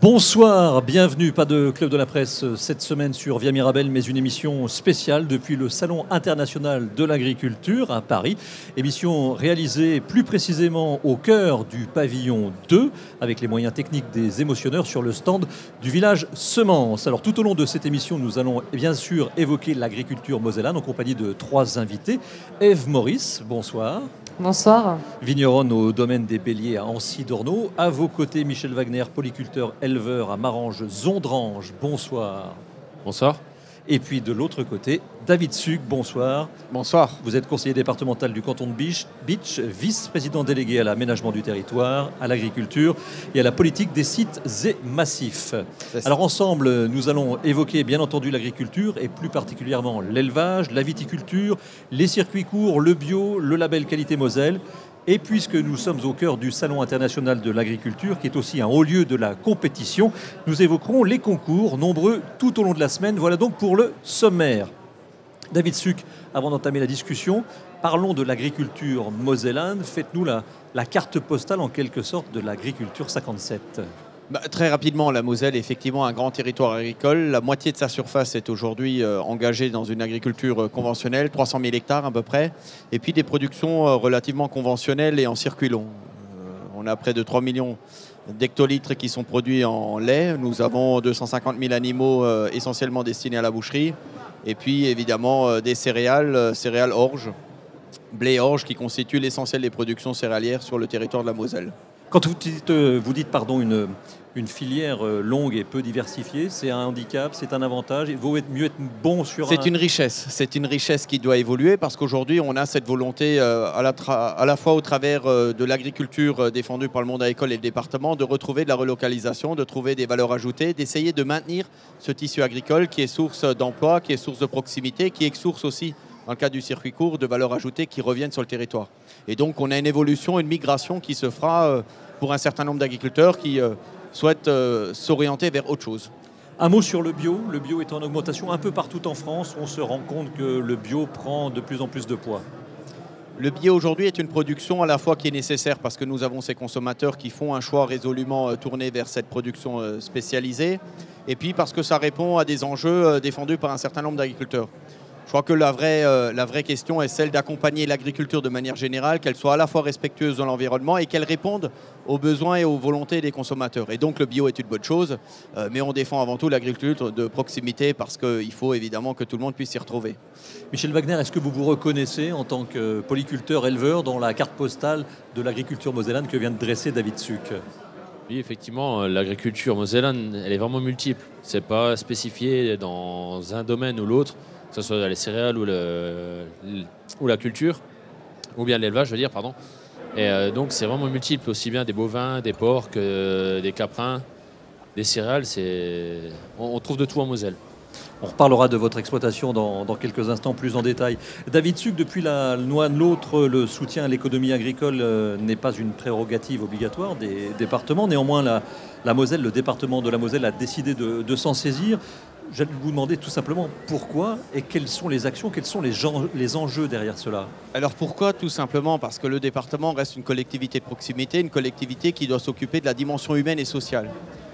Bonsoir, bienvenue, pas de Club de la Presse cette semaine sur Via Mirabel, mais une émission spéciale depuis le Salon international de l'agriculture à Paris. Émission réalisée plus précisément au cœur du pavillon 2, avec les moyens techniques des émotionneurs sur le stand du village Semence. Alors tout au long de cette émission, nous allons bien sûr évoquer l'agriculture mosellane en compagnie de trois invités. Ève Maurice, bonsoir. Bonsoir. Vigneronne au domaine des Béliers à Ancy-Dorneau. À vos côtés, Michel Wagner, polyculteur éleveur à Maranges-Zondrange. Bonsoir. Bonsoir. Et puis de l'autre côté, David Suc, bonsoir. Bonsoir. Vous êtes conseiller départemental du canton de Bitche, vice-président délégué à l'aménagement du territoire, à l'agriculture et à la politique des sites et massifs. Alors ensemble, nous allons évoquer bien entendu l'agriculture et plus particulièrement l'élevage, la viticulture, les circuits courts, le bio, le label qualité Moselle. Et puisque nous sommes au cœur du Salon international de l'agriculture, qui est aussi un haut lieu de la compétition, nous évoquerons les concours, nombreux tout au long de la semaine. Voilà donc pour le sommaire. David Suc, avant d'entamer la discussion, parlons de l'agriculture mosellane. Faites-nous la carte postale en quelque sorte de l'agriculture 57. Très rapidement, la Moselle est effectivement un grand territoire agricole. La moitié de sa surface est aujourd'hui engagée dans une agriculture conventionnelle, 300 000 hectares à peu près, et puis des productions relativement conventionnelles et en circuit long. On a près de 3 millions d'hectolitres qui sont produits en lait. Nous avons 250 000 animaux essentiellement destinés à la boucherie, et puis évidemment des céréales orge, blé orge, qui constituent l'essentiel des productions céréalières sur le territoire de la Moselle. Quand vous dites une filière longue et peu diversifiée, c'est un handicap, c'est un avantage. Il vaut mieux être bon sur C'est une richesse qui doit évoluer parce qu'aujourd'hui, on a cette volonté à la fois au travers de l'agriculture défendue par le monde agricole et le département de retrouver de la relocalisation, de trouver des valeurs ajoutées, d'essayer de maintenir ce tissu agricole qui est source d'emploi, qui est source de proximité, qui est source aussi, dans le cadre du circuit court, de valeurs ajoutées qui reviennent sur le territoire. Et donc, on a une évolution, une migration qui se fera pour un certain nombre d'agriculteurs qui souhaitent s'orienter vers autre chose. Un mot sur le bio. Le bio est en augmentation un peu partout en France. On se rend compte que le bio prend de plus en plus de poids. Le bio aujourd'hui est une production à la fois qui est nécessaire parce que nous avons ces consommateurs qui font un choix résolument tourné vers cette production spécialisée, et puis parce que ça répond à des enjeux défendus par un certain nombre d'agriculteurs. Je crois que la vraie question est celle d'accompagner l'agriculture de manière générale, qu'elle soit à la fois respectueuse de l'environnement et qu'elle réponde aux besoins et aux volontés des consommateurs. Et donc le bio est une bonne chose, mais on défend avant tout l'agriculture de proximité parce qu'il faut évidemment que tout le monde puisse s'y retrouver. Michel Wagner, est-ce que vous vous reconnaissez en tant que polyculteur éleveur dans la carte postale de l'agriculture mosellane que vient de dresser David Suc ? Oui, effectivement, l'agriculture mosellane, elle est vraiment multiple. Ce n'est pas spécifié dans un domaine ou l'autre, que ce soit dans les céréales ou la culture, ou bien l'élevage, je veux dire, pardon. Et donc, c'est vraiment multiple, aussi bien des bovins, des porcs, des caprins, des céréales. On trouve de tout en Moselle. On reparlera de votre exploitation dans quelques instants plus en détail. David Suc, depuis la loi de l'autre, le soutien à l'économie agricole n'est pas une prérogative obligatoire des départements. Néanmoins, la Moselle, le département de la Moselle a décidé de s'en saisir. Je vais vous demander tout simplement pourquoi et quelles sont les actions, quels sont les enjeux derrière cela. Alors pourquoi ? Tout simplement parce que le département reste une collectivité de proximité, une collectivité qui doit s'occuper de la dimension humaine et sociale.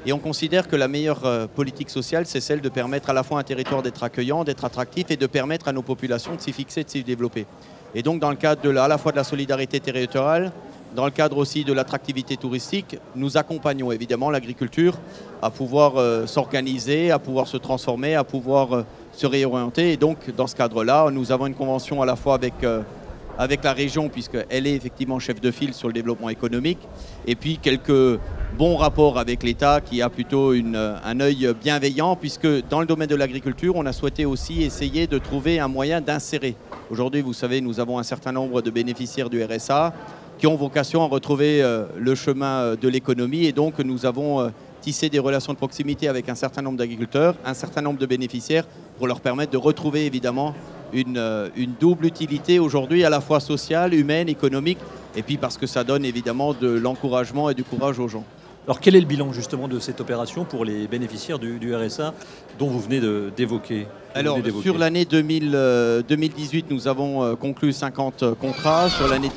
Et on considère que la meilleure politique sociale, c'est celle de permettre à la fois un territoire d'être accueillant, d'être attractif et de permettre à nos populations de s'y fixer, de s'y développer. Et donc dans le cadre à la fois de la solidarité territoriale, dans le cadre aussi de l'attractivité touristique, nous accompagnons évidemment l'agriculture à pouvoir s'organiser, à pouvoir se transformer, à pouvoir se réorienter. Et donc, dans ce cadre-là, nous avons une convention à la fois avec la région, puisqu'elle est effectivement chef de file sur le développement économique, et puis quelques bons rapports avec l'État qui a plutôt un œil bienveillant, puisque dans le domaine de l'agriculture, on a souhaité aussi essayer de trouver un moyen d'insérer. Aujourd'hui, vous savez, nous avons un certain nombre de bénéficiaires du RSA, qui ont vocation à retrouver le chemin de l'économie. Et donc, nous avons tissé des relations de proximité avec un certain nombre d'agriculteurs, un certain nombre de bénéficiaires, pour leur permettre de retrouver évidemment une double utilité aujourd'hui, à la fois sociale, humaine, économique, et puis parce que ça donne évidemment de l'encouragement et du courage aux gens. Alors quel est le bilan justement de cette opération pour les bénéficiaires du RSA dont vous venez d'évoquer ? Alors sur l'année 2018, nous avons conclu 50 contrats. Sur l'année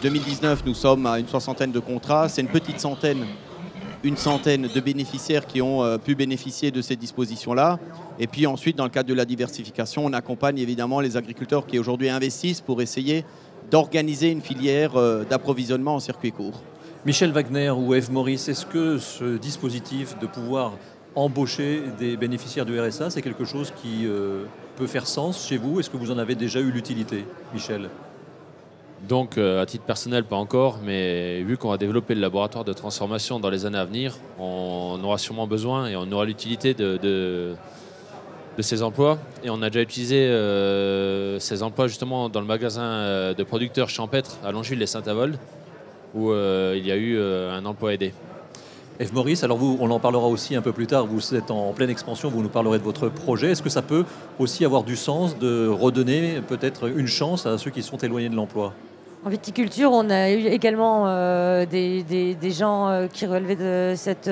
2019, nous sommes à une soixantaine de contrats. C'est une petite centaine une centaine de bénéficiaires qui ont pu bénéficier de ces dispositions-là. Et puis ensuite, dans le cadre de la diversification, on accompagne évidemment les agriculteurs qui aujourd'hui investissent pour essayer d'organiser une filière d'approvisionnement en circuit court. Michel Wagner ou Eve Maurice, est-ce que ce dispositif de pouvoir embaucher des bénéficiaires du RSA, c'est quelque chose qui peut faire sens chez vous? Est-ce que vous en avez déjà eu l'utilité, Michel? Donc, à titre personnel, pas encore, mais vu qu'on va développer le laboratoire de transformation dans les années à venir, on aura sûrement besoin et on aura l'utilité de ces emplois. Et on a déjà utilisé ces emplois justement dans le magasin de producteurs champêtres à Longeville et Saint-Avold, où il y a eu un emploi aidé. Eve Maurice, alors vous, on en parlera aussi un peu plus tard, vous êtes en pleine expansion, vous nous parlerez de votre projet. Est-ce que ça peut aussi avoir du sens de redonner peut-être une chance à ceux qui sont éloignés de l'emploi? En viticulture, on a eu également des gens qui relevaient de cette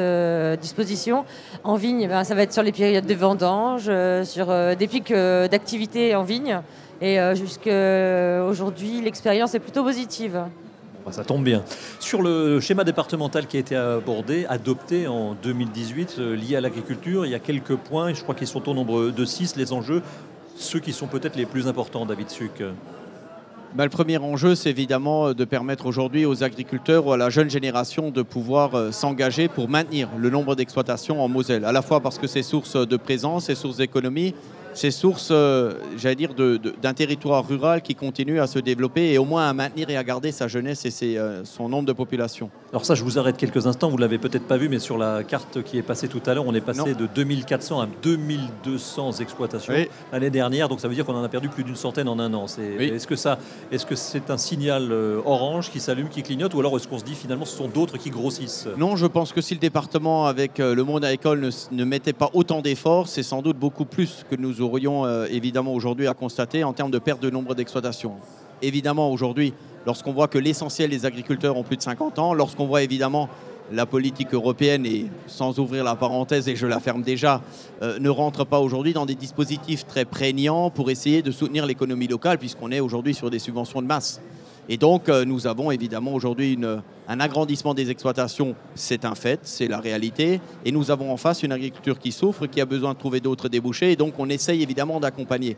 disposition. En vigne, ça va être sur les périodes de vendange, sur des pics d'activité en vigne. Et jusqu'à aujourd'hui, l'expérience est plutôt positive. Ça tombe bien. Sur le schéma départemental qui a été adopté en 2018, lié à l'agriculture, il y a quelques points, je crois qu'ils sont au nombre de 6, les enjeux, ceux qui sont peut-être les plus importants, David Suc. Le premier enjeu, c'est évidemment de permettre aujourd'hui aux agriculteurs ou à la jeune génération de pouvoir s'engager pour maintenir le nombre d'exploitations en Moselle, à la fois parce que c'est source de présence, c'est source d'économie, c'est source, j'allais dire, d'un territoire rural qui continue à se développer et au moins à maintenir et à garder sa jeunesse et son nombre de population. Alors ça, je vous arrête quelques instants, vous ne l'avez peut-être pas vu, mais sur la carte qui est passée tout à l'heure, on est passé de 2400 à 2200 exploitations l'année dernière, donc ça veut dire qu'on en a perdu plus d'une centaine en un an. Est-ce que c'est un signal orange qui s'allume, qui clignote, ou alors est-ce qu'on se dit finalement ce sont d'autres qui grossissent? Non, je pense que si le département avec le monde agricole ne mettait pas autant d'efforts, c'est sans doute beaucoup plus que nous aurions évidemment aujourd'hui à constater en termes de perte de nombre d'exploitations. Évidemment, aujourd'hui, lorsqu'on voit que l'essentiel des agriculteurs ont plus de 50 ans, lorsqu'on voit évidemment la politique européenne, et sans ouvrir la parenthèse, et je la ferme déjà, ne rentre pas aujourd'hui dans des dispositifs très prégnants pour essayer de soutenir l'économie locale, puisqu'on est aujourd'hui sur des subventions de masse. Et donc, nous avons évidemment aujourd'hui un agrandissement des exploitations, c'est un fait, c'est la réalité. Et nous avons en face une agriculture qui souffre, qui a besoin de trouver d'autres débouchés. Et donc, on essaye évidemment d'accompagner.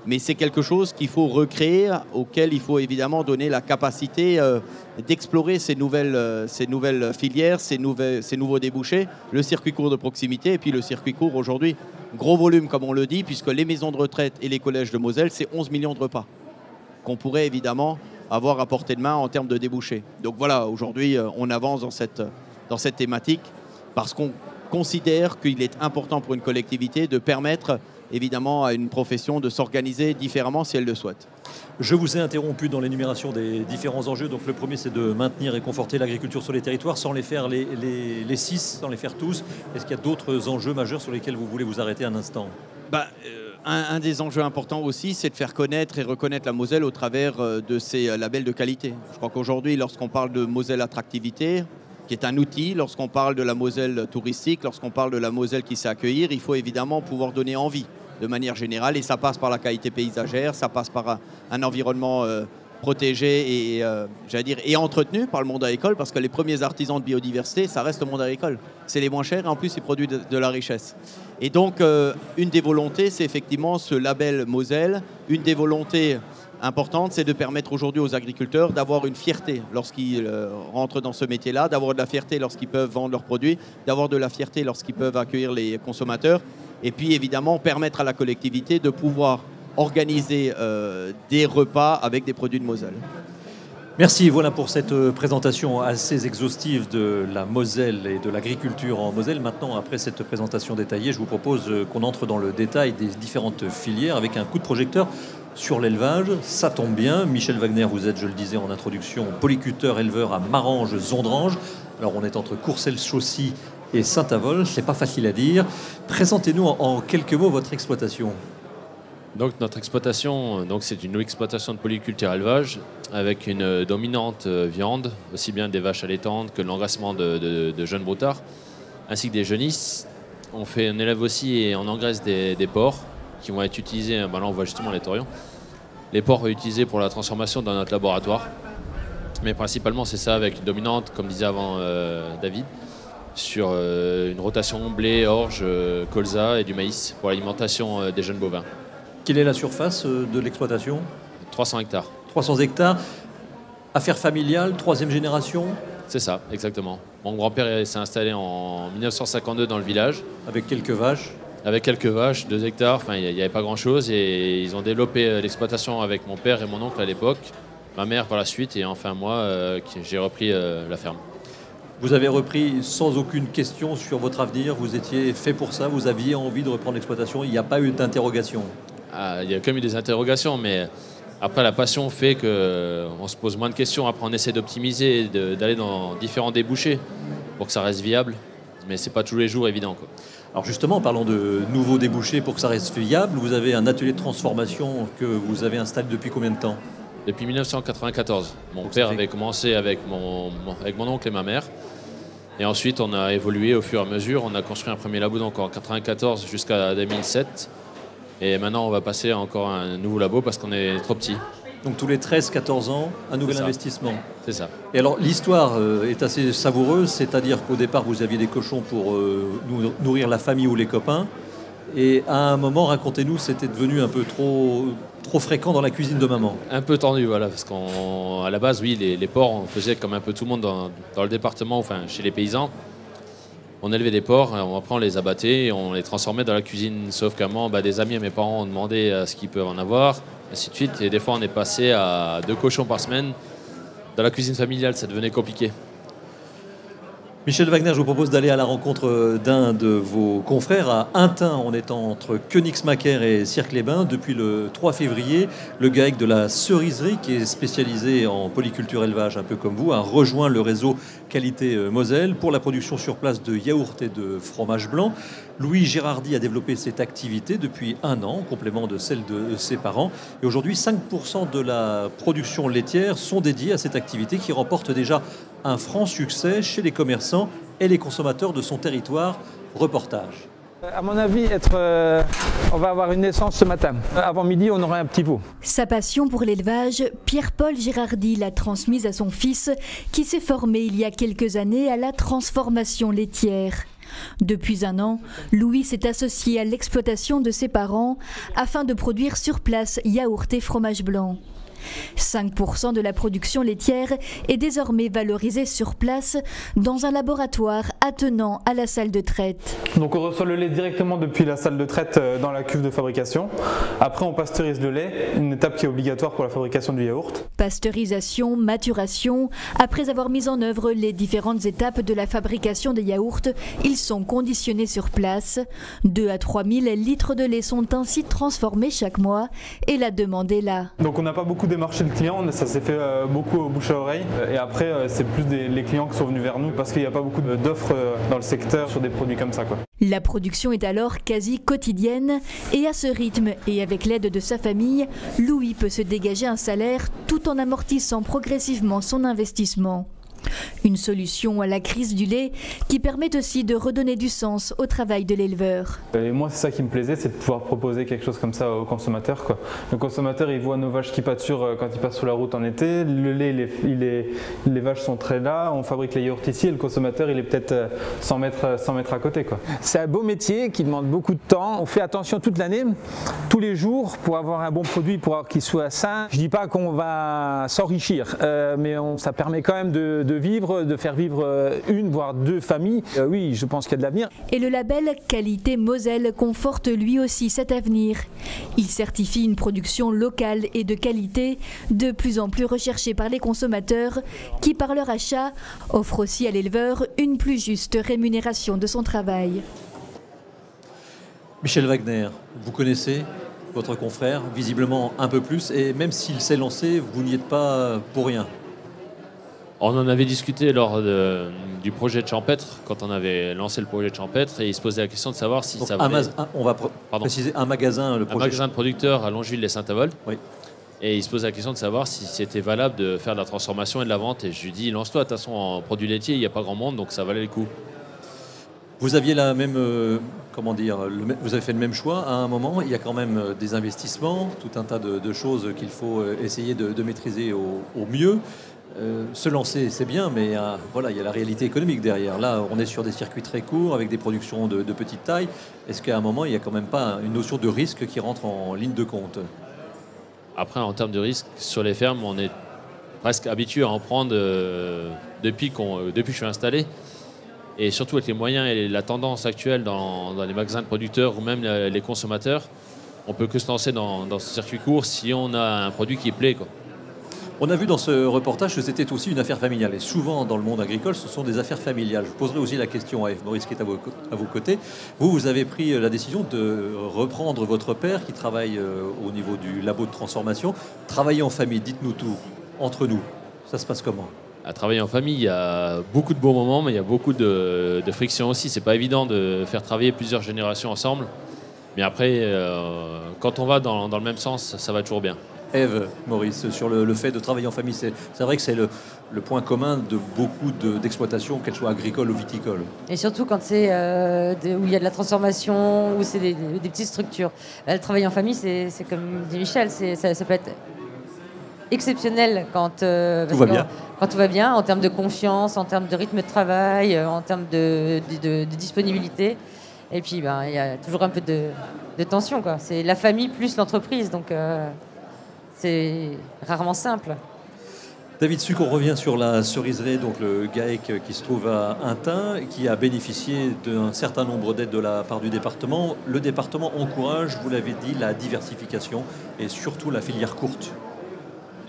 Mais c'est quelque chose qu'il faut recréer, auquel il faut évidemment donner la capacité d'explorer ces nouvelles filières, ces nouveaux débouchés, le circuit court de proximité. Et puis le circuit court aujourd'hui, gros volume comme on le dit, puisque les maisons de retraite et les collèges de Moselle, c'est 11 millions de repas qu'on pourrait évidemment avoir à portée de main en termes de débouchés. Donc voilà, aujourd'hui, on avance dans cette thématique parce qu'on considère qu'il est important pour une collectivité de permettre évidemment à une profession de s'organiser différemment si elle le souhaite. Je vous ai interrompu dans l'énumération des différents enjeux. Donc le premier, c'est de maintenir et conforter l'agriculture sur les territoires sans les faire les 6, sans les faire tous. Est-ce qu'il y a d'autres enjeux majeurs sur lesquels vous voulez vous arrêter un instant? Un des enjeux importants aussi, c'est de faire connaître et reconnaître la Moselle au travers de ses labels de qualité. Je crois qu'aujourd'hui, lorsqu'on parle de Moselle Attractivité, qui est un outil, lorsqu'on parle de la Moselle touristique, lorsqu'on parle de la Moselle qui sait accueillir, il faut évidemment pouvoir donner envie de manière générale. Et ça passe par la qualité paysagère, ça passe par un environnement protégé et entretenu par le monde agricole, parce que les premiers artisans de biodiversité, ça reste le monde agricole. C'est les moins chers et en plus, ils produisent de la richesse. Et donc, une des volontés, c'est effectivement ce label Moselle. Une des volontés importantes, c'est de permettre aujourd'hui aux agriculteurs d'avoir une fierté lorsqu'ils rentrent dans ce métier-là, d'avoir de la fierté lorsqu'ils peuvent vendre leurs produits, d'avoir de la fierté lorsqu'ils peuvent accueillir les consommateurs. Et puis, évidemment, permettre à la collectivité de pouvoir organiser des repas avec des produits de Moselle. Merci, voilà pour cette présentation assez exhaustive de la Moselle et de l'agriculture en Moselle. Maintenant, après cette présentation détaillée, je vous propose qu'on entre dans le détail des différentes filières avec un coup de projecteur sur l'élevage. Ça tombe bien, Michel Wagner, vous êtes, je le disais en introduction, polyculteur-éleveur à Maranges-Zondrange. Alors on est entre Courcelles-Chaussy et Saint-Avold, c'est pas facile à dire. Présentez-nous en quelques mots votre exploitation. Donc notre exploitation, c'est une exploitation de polyculture élevage avec une dominante viande, aussi bien des vaches allaitantes que l'engraissement de jeunes broutards, ainsi que des jeunisses. On élève aussi et on engraisse des porcs qui vont être utilisés, là on voit justement les torions. Les porcs utilisés pour la transformation dans notre laboratoire. Mais principalement c'est ça, avec une dominante, comme disait avant David, sur une rotation blé, orge, colza et du maïs pour l'alimentation des jeunes bovins. Quelle est la surface de l'exploitation? 300 hectares. 300 hectares. Affaires familiales, troisième génération? C'est ça, exactement. Mon grand-père s'est installé en 1952 dans le village. Avec quelques vaches? Avec quelques vaches, 2 hectares, enfin il n'y avait pas grand-chose. Et ils ont développé l'exploitation avec mon père et mon oncle à l'époque, ma mère par la suite, et enfin moi, j'ai repris la ferme. Vous avez repris sans aucune question sur votre avenir, vous étiez fait pour ça, vous aviez envie de reprendre l'exploitation, il n'y a pas eu d'interrogation? Il y a quand même eu des interrogations, mais après la passion fait qu'on se pose moins de questions. Après on essaie d'optimiser, d'aller dans différents débouchés pour que ça reste viable, mais c'est pas tous les jours évident, quoi. Alors justement, en parlant de nouveaux débouchés pour que ça reste viable, vous avez un atelier de transformation que vous avez installé depuis combien de temps? Depuis 1994. Mon père avait commencé avec mon oncle et ma mère. Et ensuite, on a évolué au fur et à mesure. On a construit un premier labo donc en 1994 jusqu'à 2007. Et maintenant, on va passer encore à un nouveau labo parce qu'on est trop petit. Donc tous les 13-14 ans, un nouvel investissement. C'est ça. Et alors l'histoire est assez savoureuse, c'est-à-dire qu'au départ, vous aviez des cochons pour nourrir la famille ou les copains. Et à un moment, racontez-nous, c'était devenu un peu trop fréquent dans la cuisine de maman. Un peu tendu, voilà, parce qu'à la base, oui, les porcs, on faisait comme un peu tout le monde dans le département, enfin chez les paysans. On élevait des porcs, après on les abattait et on les transformait dans la cuisine. Sauf qu'à un moment, des amis à mes parents ont demandé à ce qu'ils peuvent en avoir, ainsi de suite. Et des fois, on est passé à 2 cochons par semaine. Dans la cuisine familiale, ça devenait compliqué. Michel Wagner, je vous propose d'aller à la rencontre d'un de vos confrères à Intin. On est entre Königsmacker et Cirque-les-Bains depuis le 3 février. Le GAEC de la ceriserie, qui est spécialisé en polyculture élevage, un peu comme vous, a rejoint le réseau Qualité Moselle pour la production sur place de yaourts et de fromage blanc. Louis Girardi a développé cette activité depuis 1 an, en complément de celle de ses parents. Et aujourd'hui, 5% de la production laitière sont dédiés à cette activité qui remporte déjà un franc succès chez les commerçants et les consommateurs de son territoire. Reportage. À mon avis, on va avoir une naissance ce matin. Avant midi, on aura un petit veau. Sa passion pour l'élevage, Pierre-Paul Girardi l'a transmise à son fils qui s'est formé il y a quelques années à la transformation laitière. Depuis 1 an, Louis s'est associé à l'exploitation de ses parents afin de produire sur place yaourt et fromage blanc. 5% de la production laitière est désormais valorisée sur place dans un laboratoire attenant à la salle de traite. Donc on reçoit le lait directement depuis la salle de traite dans la cuve de fabrication. Après on pasteurise le lait, une étape qui est obligatoire pour la fabrication du yaourt. Pasteurisation, maturation, après avoir mis en œuvre les différentes étapes de la fabrication des yaourts, ils sont conditionnés sur place. 2 à 3 000 litres de lait sont ainsi transformés chaque mois et la demande est là. Donc on n'a pas beaucoup démarché le client, ça s'est fait beaucoup au bouche à oreille. Et après c'est plus les clients qui sont venus vers nous parce qu'il n'y a pas beaucoup d'offres dans le secteur sur des produits comme ça, quoi. La production est alors quasi quotidienne et à ce rythme et avec l'aide de sa famille, Louis peut se dégager un salaire tout en amortissant progressivement son investissement. Une solution à la crise du lait qui permet aussi de redonner du sens au travail de l'éleveur. Et moi, c'est ça qui me plaisait, c'est de pouvoir proposer quelque chose comme ça aux consommateurs, quoi. Le consommateur, il voit nos vaches qui pâturent quand ils passent sur la route en été. Le lait, les vaches sont très là. On fabrique les yaourts ici et le consommateur, il est peut-être 100 mètres à côté, quoi. C'est un beau métier qui demande beaucoup de temps. On fait attention toute l'année, tous les jours, pour avoir un bon produit, pour qu'il soit sain. Je ne dis pas qu'on va s'enrichir, mais ça permet quand même de vivre, de faire vivre 1 voire 2 familles. Oui, je pense qu'il y a de l'avenir. Et le label Qualité Moselle conforte lui aussi cet avenir. Il certifie une production locale et de qualité, de plus en plus recherchée par les consommateurs, qui par leur achat offrent aussi à l'éleveur une plus juste rémunération de son travail. Michel Wagner, vous connaissez votre confrère, visiblement un peu plus, et même s'il s'est lancé, vous n'y êtes pas pour rien. On en avait discuté lors du projet de Champêtre, quand on avait lancé le projet de Champêtre, et il se posait la question de savoir si ça valait... On va préciser un magasin, le projet. Un magasin de producteurs à Longeville-les-Saint-Avold. Oui. Et il se posait la question de savoir si c'était valable de faire de la transformation et de la vente. Et je lui dis, lance-toi, de toute façon, en produits laitiers, il n'y a pas grand monde, donc ça valait le coup. Vous aviez la même comment dire, vous avez fait le même choix à un moment. Il y a quand même des investissements, tout un tas de choses qu'il faut essayer de maîtriser au mieux. Se lancer, c'est bien, mais voilà, il y a la réalité économique derrière. Là, on est sur des circuits très courts, avec des productions de petite taille. Est-ce qu'à un moment, il n'y a quand même pas une notion de risque qui rentre en ligne de compte? Après, en termes de risque, sur les fermes, on est presque habitué à en prendre depuis que je suis installé. Et surtout avec les moyens et la tendance actuelle dans les magasins de producteurs ou même les consommateurs, on peut que se lancer dans ce circuit court si on a un produit qui plaît, quoi. On a vu dans ce reportage que c'était aussi une affaire familiale. Et souvent, dans le monde agricole, ce sont des affaires familiales. Je poserai aussi la question à Yves Maurice, qui est à vos côtés. Vous avez pris la décision de reprendre votre père, qui travaille au niveau du labo de transformation. Travailler en famille, dites-nous tout, entre nous. Ça se passe comment? À travailler en famille, il y a beaucoup de beaux moments, mais il y a beaucoup de frictions aussi. C'est pas évident de faire travailler plusieurs générations ensemble. Mais après, quand on va dans le même sens, ça va toujours bien. Ève, Maurice, sur le fait de travailler en famille, c'est vrai que c'est le point commun de beaucoup d'exploitations, qu'elles soient agricoles ou viticoles. Et surtout quand c'est où il y a de la transformation, où c'est des petites structures. Le travail en famille, c'est comme dit Michel, ça peut être exceptionnel quand tout va bien, en termes de confiance, en termes de rythme de travail, en termes de disponibilité. Et puis, il y a toujours un peu de tension, quoi. C'est la famille plus l'entreprise, donc c'est rarement simple. David Suc, on revient sur la cerisier, donc le GAEC qui se trouve à Intin, qui a bénéficié d'un certain nombre d'aides de la part du département. Le département encourage, vous l'avez dit, la diversification et surtout la filière courte.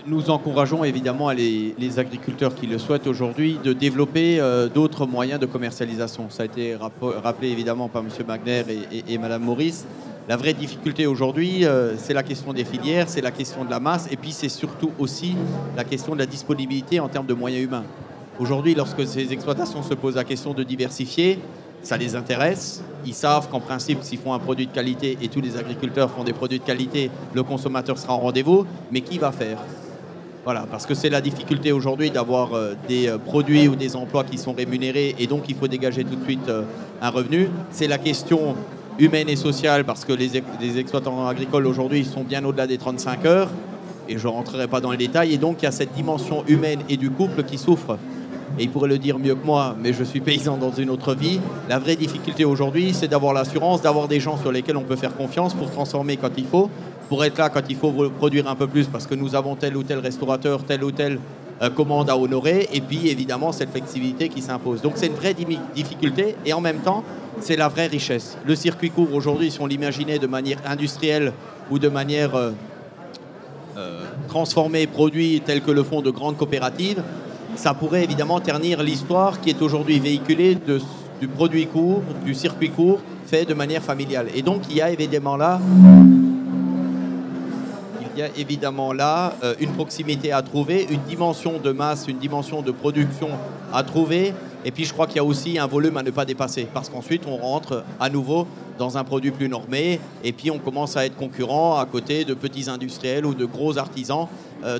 Nous encourageons évidemment les agriculteurs qui le souhaitent aujourd'hui de développer d'autres moyens de commercialisation. Ça a été rappelé évidemment par M. Magner et Mme Maurice. La vraie difficulté aujourd'hui, c'est la question des filières, c'est la question de la masse et puis c'est surtout aussi la question de la disponibilité en termes de moyens humains. Aujourd'hui, lorsque ces exploitations se posent la question de diversifier, ça les intéresse. Ils savent qu'en principe, s'ils font un produit de qualité et tous les agriculteurs font des produits de qualité, le consommateur sera en rendez-vous. Mais qui va faire ? Voilà, parce que c'est la difficulté aujourd'hui d'avoir des produits ou des emplois qui sont rémunérés et donc il faut dégager tout de suite un revenu. C'est la question humaine et sociale parce que les exploitants agricoles aujourd'hui sont bien au-delà des 35 heures et je ne rentrerai pas dans les détails et donc il y a cette dimension humaine et du couple qui souffre. Et il pourrait le dire mieux que moi, mais je suis paysan dans une autre vie. La vraie difficulté aujourd'hui, c'est d'avoir l'assurance, d'avoir des gens sur lesquels on peut faire confiance pour transformer quand il faut, pour être là quand il faut produire un peu plus parce que nous avons tel ou tel restaurateur, telle ou telle commande à honorer et puis évidemment cette flexibilité qui s'impose. Donc c'est une vraie difficulté et en même temps, c'est la vraie richesse. Le circuit court aujourd'hui, si on l'imaginait de manière industrielle ou de manière transformée, produit tel que le font de grandes coopératives, ça pourrait évidemment ternir l'histoire qui est aujourd'hui véhiculée du produit court, du circuit court, fait de manière familiale. Et donc il y a évidemment là une proximité à trouver, une dimension de masse, une dimension de production à trouver. Et puis je crois qu'il y a aussi un volume à ne pas dépasser parce qu'ensuite on rentre à nouveau dans un produit plus normé et puis on commence à être concurrent à côté de petits industriels ou de gros artisans.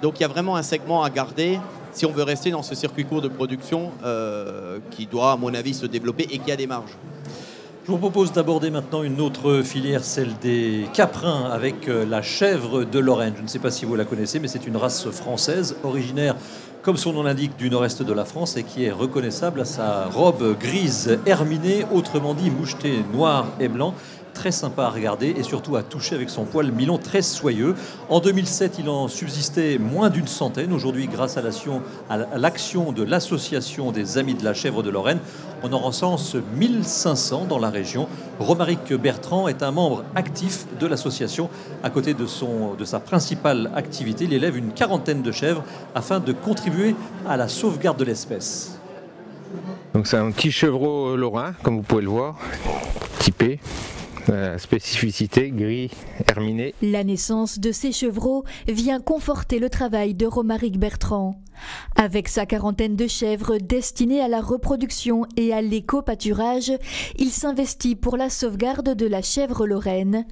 Donc il y a vraiment un segment à garder si on veut rester dans ce circuit court de production qui doit à mon avis se développer et qui a des marges. Je vous propose d'aborder maintenant une autre filière, celle des caprins, avec la chèvre de Lorraine. Je ne sais pas si vous la connaissez, mais c'est une race française, originaire, comme son nom l'indique, du nord-est de la France et qui est reconnaissable à sa robe grise herminée, autrement dit mouchetée noir et blanc. Très sympa à regarder et surtout à toucher avec son poil mi-long très soyeux. En 2007, il en subsistait moins d'une centaine. Aujourd'hui, grâce à l'action de l'Association des Amis de la Chèvre de Lorraine, on en recense 1500 dans la région. Romaric Bertrand est un membre actif de l'association. À côté de sa principale activité, il élève une quarantaine de chèvres afin de contribuer à la sauvegarde de l'espèce. Donc c'est un petit chevreau lorrain, comme vous pouvez le voir, typé. Spécificité, gris, herminé. La naissance de ces chevreaux vient conforter le travail de Romaric Bertrand. Avec sa quarantaine de chèvres destinées à la reproduction et à l'éco-pâturage, il s'investit pour la sauvegarde de la chèvre lorraine.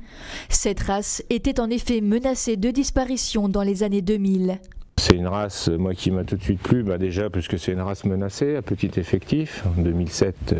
Cette race était en effet menacée de disparition dans les années 2000. C'est une race, moi, qui m'a tout de suite plu, déjà parce que c'est une race menacée à petit effectif. En 2007,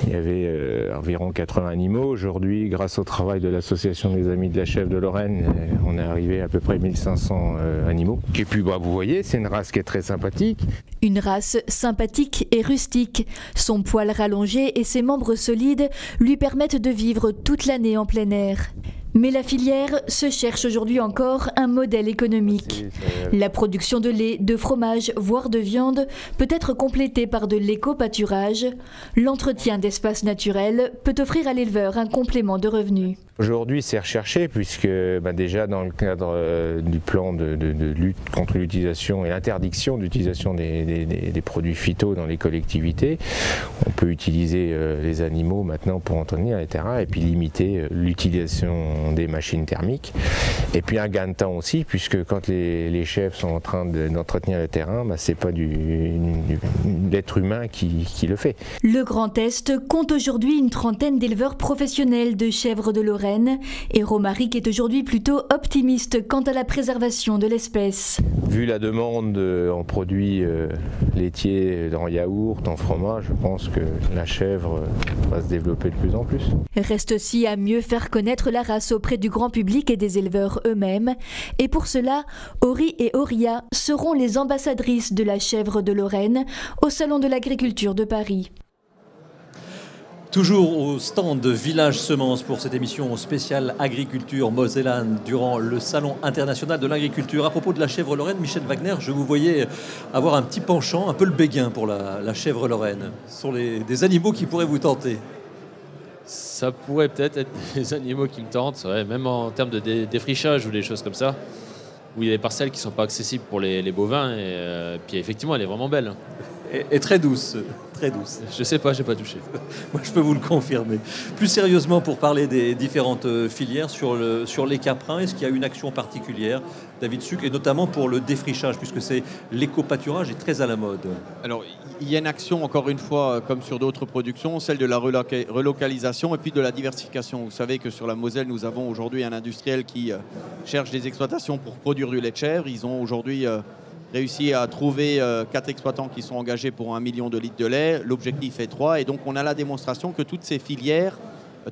il y avait environ 80 animaux. Aujourd'hui, grâce au travail de l'association des Amis de la Chèvre de Lorraine, on est arrivé à peu près 1500 animaux. Et puis vous voyez, c'est une race qui est très sympathique. Une race sympathique et rustique. Son poil rallongé et ses membres solides lui permettent de vivre toute l'année en plein air. Mais la filière se cherche aujourd'hui encore un modèle économique. La production de lait, de fromage, voire de viande peut être complétée par de l'éco-pâturage. L'entretien d'espaces naturels peut offrir à l'éleveur un complément de revenus. Aujourd'hui, c'est recherché puisque déjà dans le cadre du plan de lutte contre l'utilisation et l'interdiction d'utilisation des produits phyto dans les collectivités, on peut utiliser les animaux maintenant pour entretenir les terrains et puis limiter l'utilisation des machines thermiques. Et puis un gain de temps aussi, puisque quand les chèvres sont en train d'entretenir le terrain, c'est pas l'être humain qui le fait. Le Grand Est compte aujourd'hui une trentaine d'éleveurs professionnels de chèvres de Lorraine et Romaric est aujourd'hui plutôt optimiste quant à la préservation de l'espèce. Vu la demande en produits laitiers, en yaourt, en fromage, je pense que la chèvre va se développer de plus en plus. Reste aussi à mieux faire connaître la race auprès du grand public et des éleveurs eux-mêmes. Et pour cela, Ori et Oria seront les ambassadrices de la chèvre de Lorraine au Salon de l'Agriculture de Paris. Toujours au stand de Village Semences pour cette émission spéciale Agriculture Mosellane durant le Salon international de l'agriculture. À propos de la chèvre lorraine, Michel Wagner, je vous voyais avoir un petit penchant, un peu le béguin pour la chèvre lorraine. Ce sont des animaux qui pourraient vous tenter. Ça pourrait peut-être être des animaux qui me tentent, ouais, même en termes de défrichage ou des choses comme ça, où il y a des parcelles qui ne sont pas accessibles pour les bovins. Et puis effectivement, elle est vraiment belle. Et très douce. Très douce. Je sais pas, j'ai pas touché. Moi, je peux vous le confirmer. Plus sérieusement, pour parler des différentes filières sur les caprins, est-ce qu'il y a une action particulière, David Suc, et notamment pour le défrichage, puisque l'éco-pâturage est très à la mode? Alors, il y a une action, encore une fois, comme sur d'autres productions, celle de la relocalisation et puis de la diversification. Vous savez que sur la Moselle, nous avons aujourd'hui un industriel qui cherche des exploitations pour produire du lait de chèvre. Ils ont aujourd'hui réussi à trouver 4 exploitants qui sont engagés pour 1 million de litres de lait. L'objectif est 3. Et donc, on a la démonstration que toutes ces filières,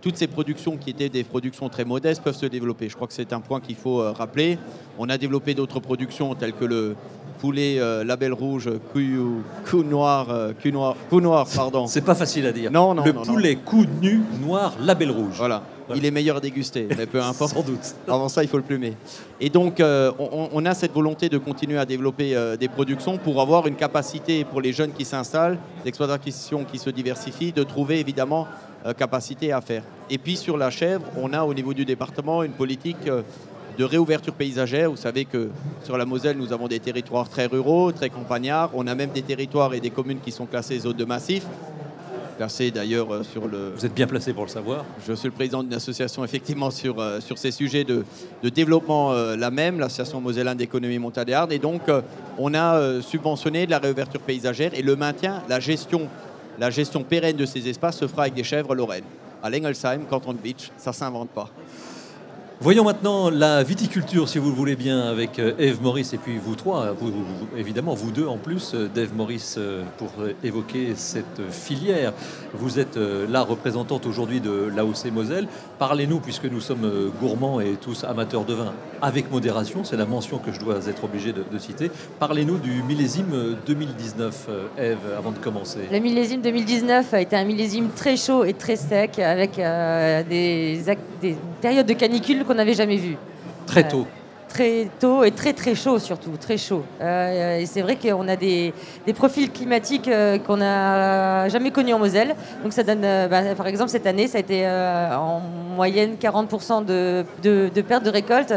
toutes ces productions qui étaient des productions très modestes peuvent se développer. Je crois que c'est un point qu'il faut rappeler. On a développé d'autres productions telles que le poulet label rouge, cou noir, pardon. C'est pas facile à dire. Non, le poulet cou nu noir label rouge. Voilà. Il est meilleur à déguster, mais peu importe. Sans doute. Avant ça, il faut le plumer. Et donc, on a cette volonté de continuer à développer des productions pour avoir une capacité pour les jeunes qui s'installent, l'exploitation qui se diversifie, de trouver évidemment capacité à faire. Et puis sur la chèvre, on a au niveau du département une politique de réouverture paysagère. Vous savez que sur la Moselle, nous avons des territoires très ruraux, très campagnards. On a même des territoires et des communes qui sont classées zone de massif. Placé d'ailleurs sur le... Vous êtes bien placé pour le savoir. Je suis le président d'une association effectivement sur ces sujets de développement, l'association mosellane d'économie montagnarde. Et donc, on a subventionné de la réouverture paysagère et le maintien, la gestion pérenne de ces espaces se fera avec des chèvres lorraines. À l'Engelsheim, Canton de Beach, ça ne s'invente pas. Voyons maintenant la viticulture, si vous le voulez bien, avec Ève Maurice et puis vous trois, évidemment vous deux en plus, d'Ève Maurice, pour évoquer cette filière. Vous êtes la représentante aujourd'hui de l'AOC Moselle. Parlez-nous, puisque nous sommes gourmands et tous amateurs de vin, avec modération, c'est la mention que je dois être obligé de citer. Parlez-nous du millésime 2019, Ève, avant de commencer. Le millésime 2019 a été un millésime très chaud et très sec, avec des périodes de canicule qu'on n'avait jamais vues. Très tôt. Très tôt et très très chaud surtout, très chaud. Et c'est vrai qu'on a des profils climatiques qu'on n'a jamais connus en Moselle. Donc ça donne, par exemple cette année, ça a été en moyenne 40% de perte de récolte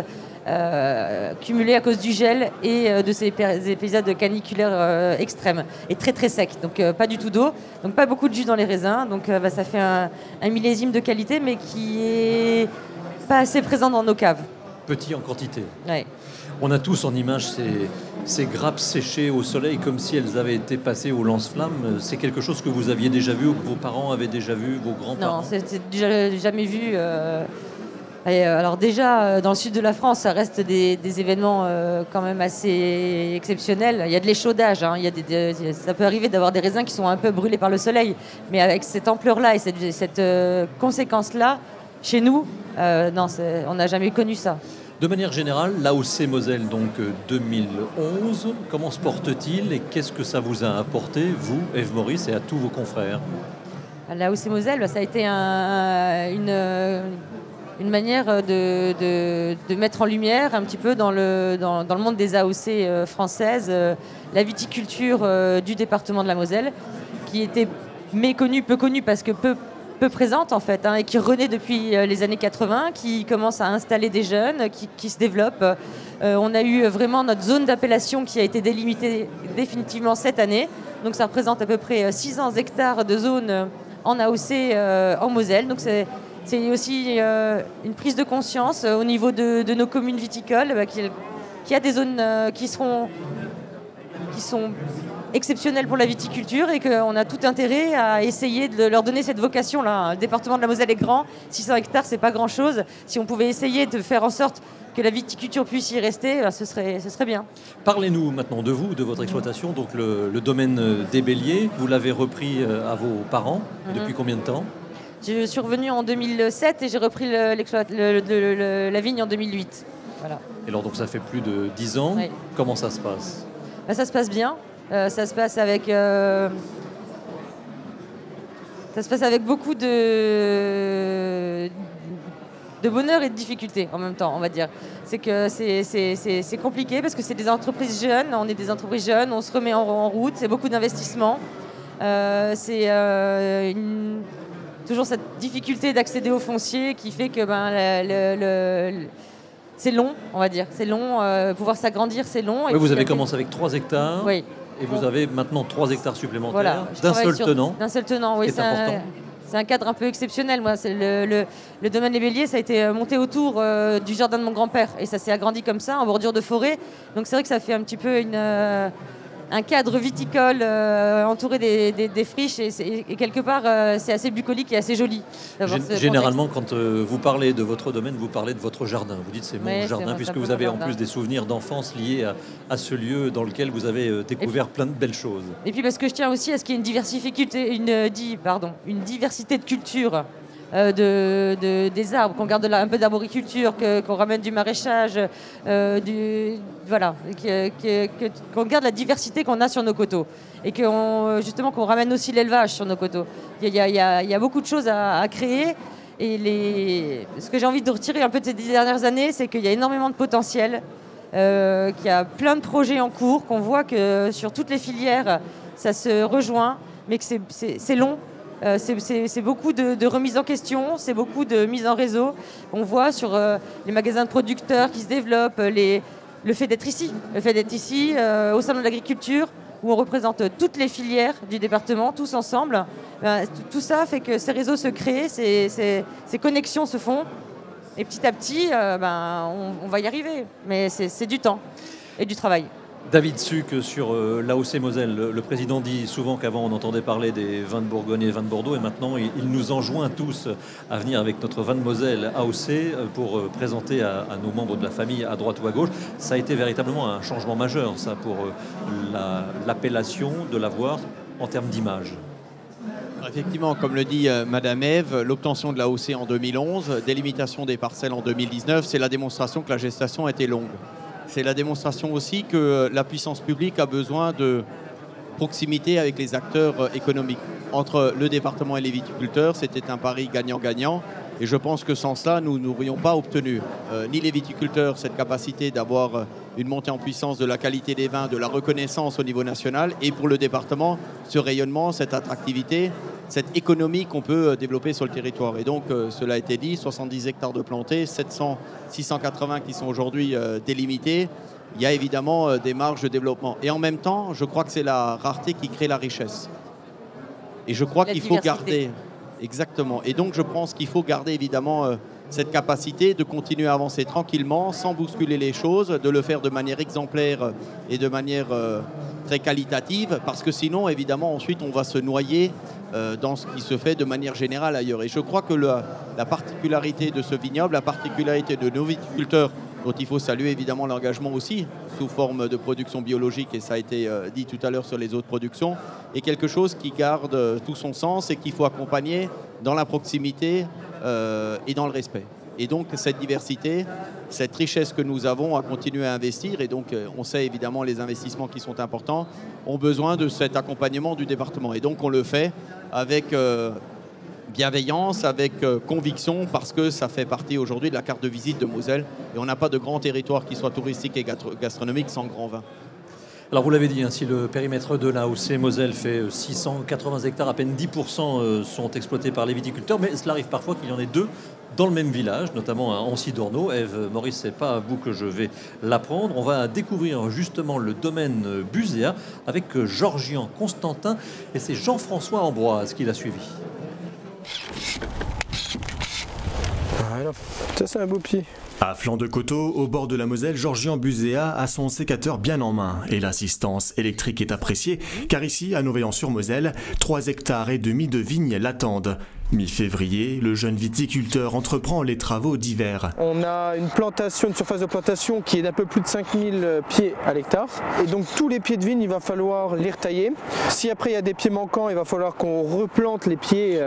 cumulée à cause du gel et de ces épisodes caniculaires extrêmes et très très secs. Donc pas du tout d'eau, donc pas beaucoup de jus dans les raisins. Donc ça fait un millésime de qualité mais qui est pas assez présent dans nos caves. Petit en quantité. Ouais. On a tous en image ces grappes séchées au soleil comme si elles avaient été passées au lance-flamme. C'est quelque chose que vous aviez déjà vu ou que vos parents avaient déjà vu, vos grands-parents? Non, c'est déjà jamais vu. Alors déjà, dans le sud de la France, ça reste des événements quand même assez exceptionnels. Il y a de l'échaudage, hein. Ça peut arriver d'avoir des raisins qui sont un peu brûlés par le soleil, mais avec cette ampleur-là et cette conséquence-là, chez nous, non, on n'a jamais connu ça. De manière générale, l'AOC Moselle, donc 2011, comment se porte-t-il et qu'est-ce que ça vous a apporté, vous, Ève Maurice, et à tous vos confrères? L'AOC Moselle, ça a été une manière de mettre en lumière un petit peu dans le monde des AOC françaises la viticulture du département de la Moselle, qui était méconnue, peu connue parce que peu présente en fait, hein, et qui renaît depuis les années 80, qui commence à installer des jeunes, qui se développent. On a eu vraiment notre zone d'appellation qui a été délimitée définitivement cette année, donc ça représente à peu près 600 hectares de zone en AOC en Moselle, donc c'est aussi une prise de conscience au niveau de nos communes viticoles, qu'il y a des zones qui sont exceptionnelles pour la viticulture et qu'on a tout intérêt à essayer de leur donner cette vocation-là. Le département de la Moselle est grand, 600 hectares, c'est pas grand-chose. Si on pouvait essayer de faire en sorte que la viticulture puisse y rester, ce serait bien. Parlez-nous maintenant de vous, de votre exploitation, donc le domaine des Béliers. Vous l'avez repris à vos parents depuis combien de temps? Je suis revenue en 2007 et j'ai repris la vigne en 2008. Voilà. Et alors donc ça fait plus de 10 ans. Oui. Comment ça se passe? Ça se passe bien. Ça se passe avec beaucoup de bonheur et de difficultés en même temps, on va dire. C'est que c'est compliqué parce que c'est des entreprises jeunes, on est des entreprises jeunes, on se remet en route, c'est beaucoup d'investissement. C'est toujours cette difficulté d'accéder au foncier qui fait que c'est long, on va dire. C'est long, pouvoir s'agrandir, c'est long. Oui, vous avez commencé avec 3 hectares. Oui. Et vous avez maintenant 3 hectares supplémentaires, voilà, d'un seul tenant. D'un seul tenant, oui. C'est un cadre un peu exceptionnel. Moi, le domaine des Béliers, ça a été monté autour du jardin de mon grand-père. Et ça s'est agrandi comme ça, en bordure de forêt. Donc c'est vrai que ça fait un petit peu un cadre viticole entouré des friches. Et quelque part, c'est assez bucolique et assez joli. Généralement, quand vous parlez de votre domaine, vous parlez de votre jardin. Vous dites c'est mon jardin, puisque vous avez en plus des souvenirs d'enfance liés à ce lieu dans lequel vous avez découvert plein de belles choses. Et puis parce que je tiens aussi à ce qu'il y ait une diversité de cultures. Des arbres, qu'on garde un peu d'arboriculture, qu'on ramène du maraîchage, qu'on garde la diversité qu'on a sur nos coteaux et qu'on ramène aussi l'élevage sur nos coteaux. Il y a beaucoup de choses à créer et ce que j'ai envie de retirer un peu de ces 10 dernières années, c'est qu'il y a énormément de potentiel, qu'il y a plein de projets en cours, qu'on voit que sur toutes les filières, ça se rejoint, mais que c'est long. C'est beaucoup de remise en question, c'est beaucoup de mise en réseau. On voit sur les magasins de producteurs qui se développent, le fait d'être ici au salon de l'agriculture, où on représente toutes les filières du département, tous ensemble. Tout ça fait que ces réseaux se créent, ces connexions se font, et petit à petit, on va y arriver. Mais c'est du temps et du travail. David Suc, sur l'AOC Moselle, le président dit souvent qu'avant on entendait parler des vins de Bourgogne et des vins de Bordeaux, et maintenant il nous enjoint tous à venir avec notre vin de Moselle AOC pour présenter à nos membres de la famille à droite ou à gauche. Ça a été véritablement un changement majeur, ça, pour l'appellation de l'avoir en termes d'image. Effectivement, comme le dit Madame Ève, l'obtention de l'AOC en 2011, délimitation des parcelles en 2019, c'est la démonstration que la gestation a été longue. C'est la démonstration aussi que la puissance publique a besoin de proximité avec les acteurs économiques. Entre le département et les viticulteurs, c'était un pari gagnant-gagnant. Et je pense que sans cela, nous n'aurions pas obtenu, ni les viticulteurs, cette capacité d'avoir une montée en puissance de la qualité des vins, de la reconnaissance au niveau national, et pour le département, ce rayonnement, cette attractivité, cette économie qu'on peut développer sur le territoire. Et donc, cela a été dit, 70 hectares de plantés, 680 qui sont aujourd'hui délimités. Il y a évidemment des marges de développement. Et en même temps, je crois que c'est la rareté qui crée la richesse. Et je crois qu'il faut garder... Exactement. Et donc, je pense qu'il faut garder évidemment cette capacité de continuer à avancer tranquillement, sans bousculer les choses, de le faire de manière exemplaire et de manière très qualitative, parce que sinon, évidemment, ensuite, on va se noyer dans ce qui se fait de manière générale ailleurs. Et je crois que la particularité de ce vignoble, la particularité de nos viticulteurs, dont il faut saluer évidemment l'engagement aussi sous forme de production biologique, et ça a été dit tout à l'heure sur les autres productions, est quelque chose qui garde tout son sens et qu'il faut accompagner dans la proximité et dans le respect. Et donc cette diversité, cette richesse que nous avons à continuer à investir, et donc on sait évidemment les investissements qui sont importants, ont besoin de cet accompagnement du département. Et donc on le fait avec bienveillance, avec conviction, parce que ça fait partie aujourd'hui de la carte de visite de Moselle. Et on n'a pas de grand territoire qui soit touristique et gastronomique sans grand vin. Alors vous l'avez dit, si le périmètre de l'AOC Moselle fait 680 hectares, à peine 10% sont exploités par les viticulteurs, mais cela arrive parfois qu'il y en ait deux dans le même village, notamment à Ancy-d'Ornault. Ève, Maurice, c'est pas à vous que je vais l'apprendre. On va découvrir justement le domaine Buzéa avec Georgian Constantin, et c'est Jean-François Ambroise qui l'a suivi. Voilà, ça c'est un beau pied. À flanc de coteau, au bord de la Moselle, Georgian Buzéa a son sécateur bien en main et l'assistance électrique est appréciée car ici, à Novaillan-sur-Moselle, 3,5 hectares de vignes l'attendent. Mi-février, le jeune viticulteur entreprend les travaux d'hiver. On a une surface de plantation qui est d'un peu plus de 5000 pieds à l'hectare. Et donc tous les pieds de vigne, il va falloir les retailler. Si après il y a des pieds manquants, il va falloir qu'on replante les pieds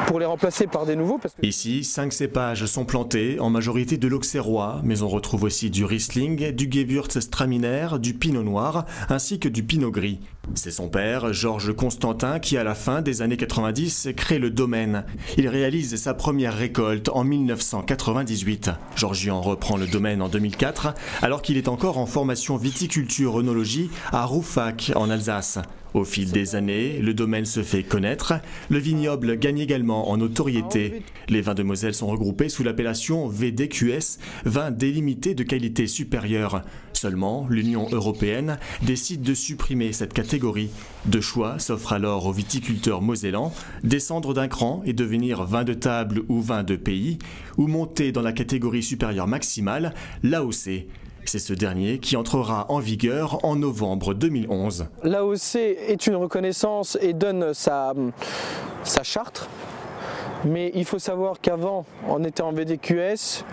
pour les remplacer par des nouveaux. Ici, 5 cépages sont plantés, en majorité de l'auxerrois, mais on retrouve aussi du Riesling, du Gewürztraminer, du Pinot Noir, ainsi que du Pinot Gris. C'est son père, Georges Constantin, qui à la fin des années 90 crée le domaine. Il réalise sa première récolte en 1998. Georgian reprend le domaine en 2004, alors qu'il est encore en formation viticulture-œnologie à Rouffach, en Alsace. Au fil des années, le domaine se fait connaître. Le vignoble gagne également en notoriété. Les vins de Moselle sont regroupés sous l'appellation VDQS, vins délimités de qualité supérieure. Seulement, l'Union européenne décide de supprimer cette catégorie. Deux choix s'offrent alors aux viticulteurs mosellans, descendre d'un cran et devenir vin de table ou vin de pays, ou monter dans la catégorie supérieure maximale, l'AOC. C'est ce dernier qui entrera en vigueur en novembre 2011. L'AOC est une reconnaissance et donne sa charte. Mais il faut savoir qu'avant, on était en VDQS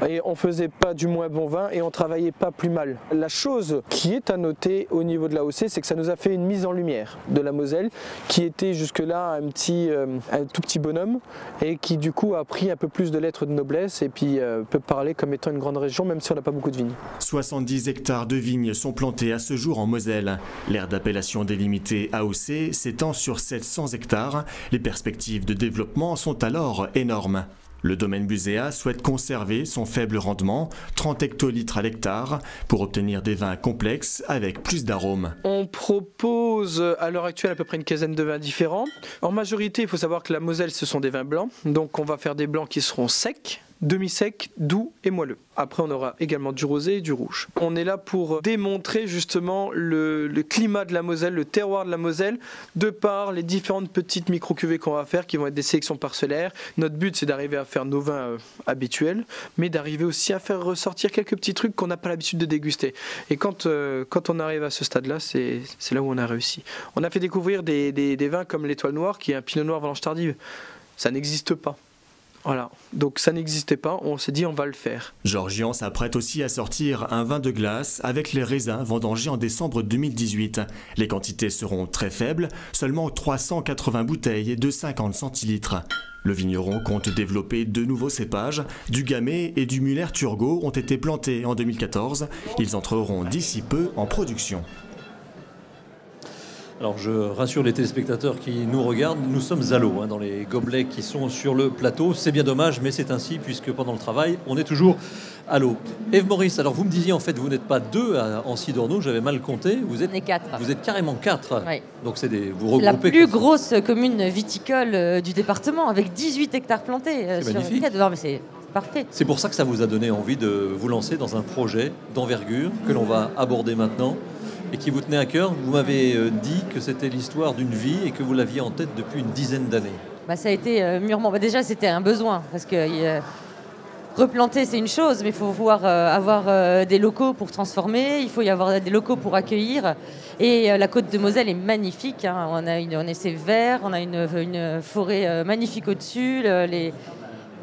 et on faisait pas du moins bon vin et on travaillait pas plus mal. La chose qui est à noter au niveau de l'AOC, c'est que ça nous a fait une mise en lumière de la Moselle, qui était jusque-là un tout petit bonhomme et qui du coup a pris un peu plus de lettres de noblesse et puis peut parler comme étant une grande région, même si on n'a pas beaucoup de vignes. 70 hectares de vignes sont plantés à ce jour en Moselle. L'aire d'appellation délimitée AOC s'étend sur 700 hectares. Les perspectives de développement sont alors énormes. Le domaine Buzéa souhaite conserver son faible rendement, 30 hectolitres à l'hectare, pour obtenir des vins complexes avec plus d'arômes. On propose à l'heure actuelle à peu près une quinzaine de vins différents. En majorité, il faut savoir que la Moselle, ce sont des vins blancs. Donc on va faire des blancs qui seront secs, demi-sec, doux et moelleux. Après, on aura également du rosé et du rouge. On est là pour démontrer justement le climat de la Moselle, le terroir de la Moselle, de par les différentes petites micro-cuvées qu'on va faire, qui vont être des sélections parcellaires. Notre but, c'est d'arriver à faire nos vins habituels, mais d'arriver aussi à faire ressortir quelques petits trucs qu'on n'a pas l'habitude de déguster. Et quand on arrive à ce stade-là, c'est là où on a réussi. On a fait découvrir des vins comme l'Étoile Noire, qui est un Pinot Noir Vendange tardive. Ça n'existe pas. Voilà, donc ça n'existait pas, on s'est dit on va le faire. Georgian s'apprête aussi à sortir un vin de glace avec les raisins vendangés en décembre 2018. Les quantités seront très faibles, seulement 380 bouteilles de 50 centilitres. Le vigneron compte développer deux nouveaux cépages, du Gamay et du Muller-Turgot ont été plantés en 2014. Ils entreront d'ici peu en production. Alors je rassure les téléspectateurs qui nous regardent, nous sommes à l'eau dans les gobelets qui sont sur le plateau. C'est bien dommage, mais c'est ainsi puisque pendant le travail, on est toujours à l'eau. Ève Maurice, alors vous me disiez en fait, vous n'êtes pas deux à Ancy-d'Ornault, j'avais mal compté. Vous êtes, on est 4. Vous êtes carrément 4. Oui. Donc c'est vous regroupez. La plus grosse commune viticole du département avec 18 hectares plantés. C'est magnifique. 4. Non, mais c'est parfait. C'est pour ça que ça vous a donné envie de vous lancer dans un projet d'envergure que l'on va aborder maintenant et qui vous tenait à cœur. Vous m'avez dit que c'était l'histoire d'une vie et que vous l'aviez en tête depuis une dizaine d'années. Ça a été mûrement. Déjà, c'était un besoin parce que replanter, c'est une chose, mais il faut pouvoir avoir des locaux pour transformer, il faut y avoir des locaux pour accueillir. Et la côte de Moselle est magnifique, hein. On a ces verts, on a une forêt magnifique au-dessus.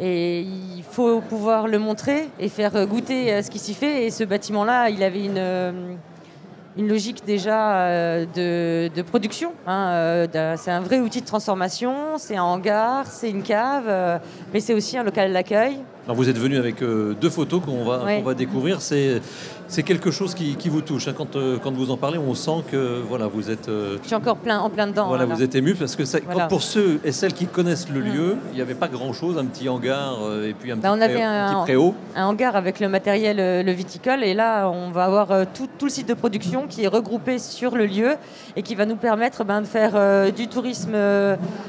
Et il faut pouvoir le montrer et faire goûter ce qui s'y fait. Et ce bâtiment-là, il avait une logique déjà de production, hein. C'est un vrai outil de transformation, c'est un hangar, c'est une cave, mais c'est aussi un local d'accueil. Alors vous êtes venu avec 2 photos qu'on va découvrir. C'est quelque chose qui vous touche, hein. Quand vous en parlez, on sent que voilà, vous êtes... Je suis encore en plein dedans. Voilà, vous êtes ému parce que pour ceux et celles qui connaissent le lieu, il n'y avait pas grand-chose, un petit hangar et puis un petit préau. Un hangar avec le matériel, le viticole, et là on va avoir tout le site de production qui est regroupé sur le lieu et qui va nous permettre de faire du tourisme,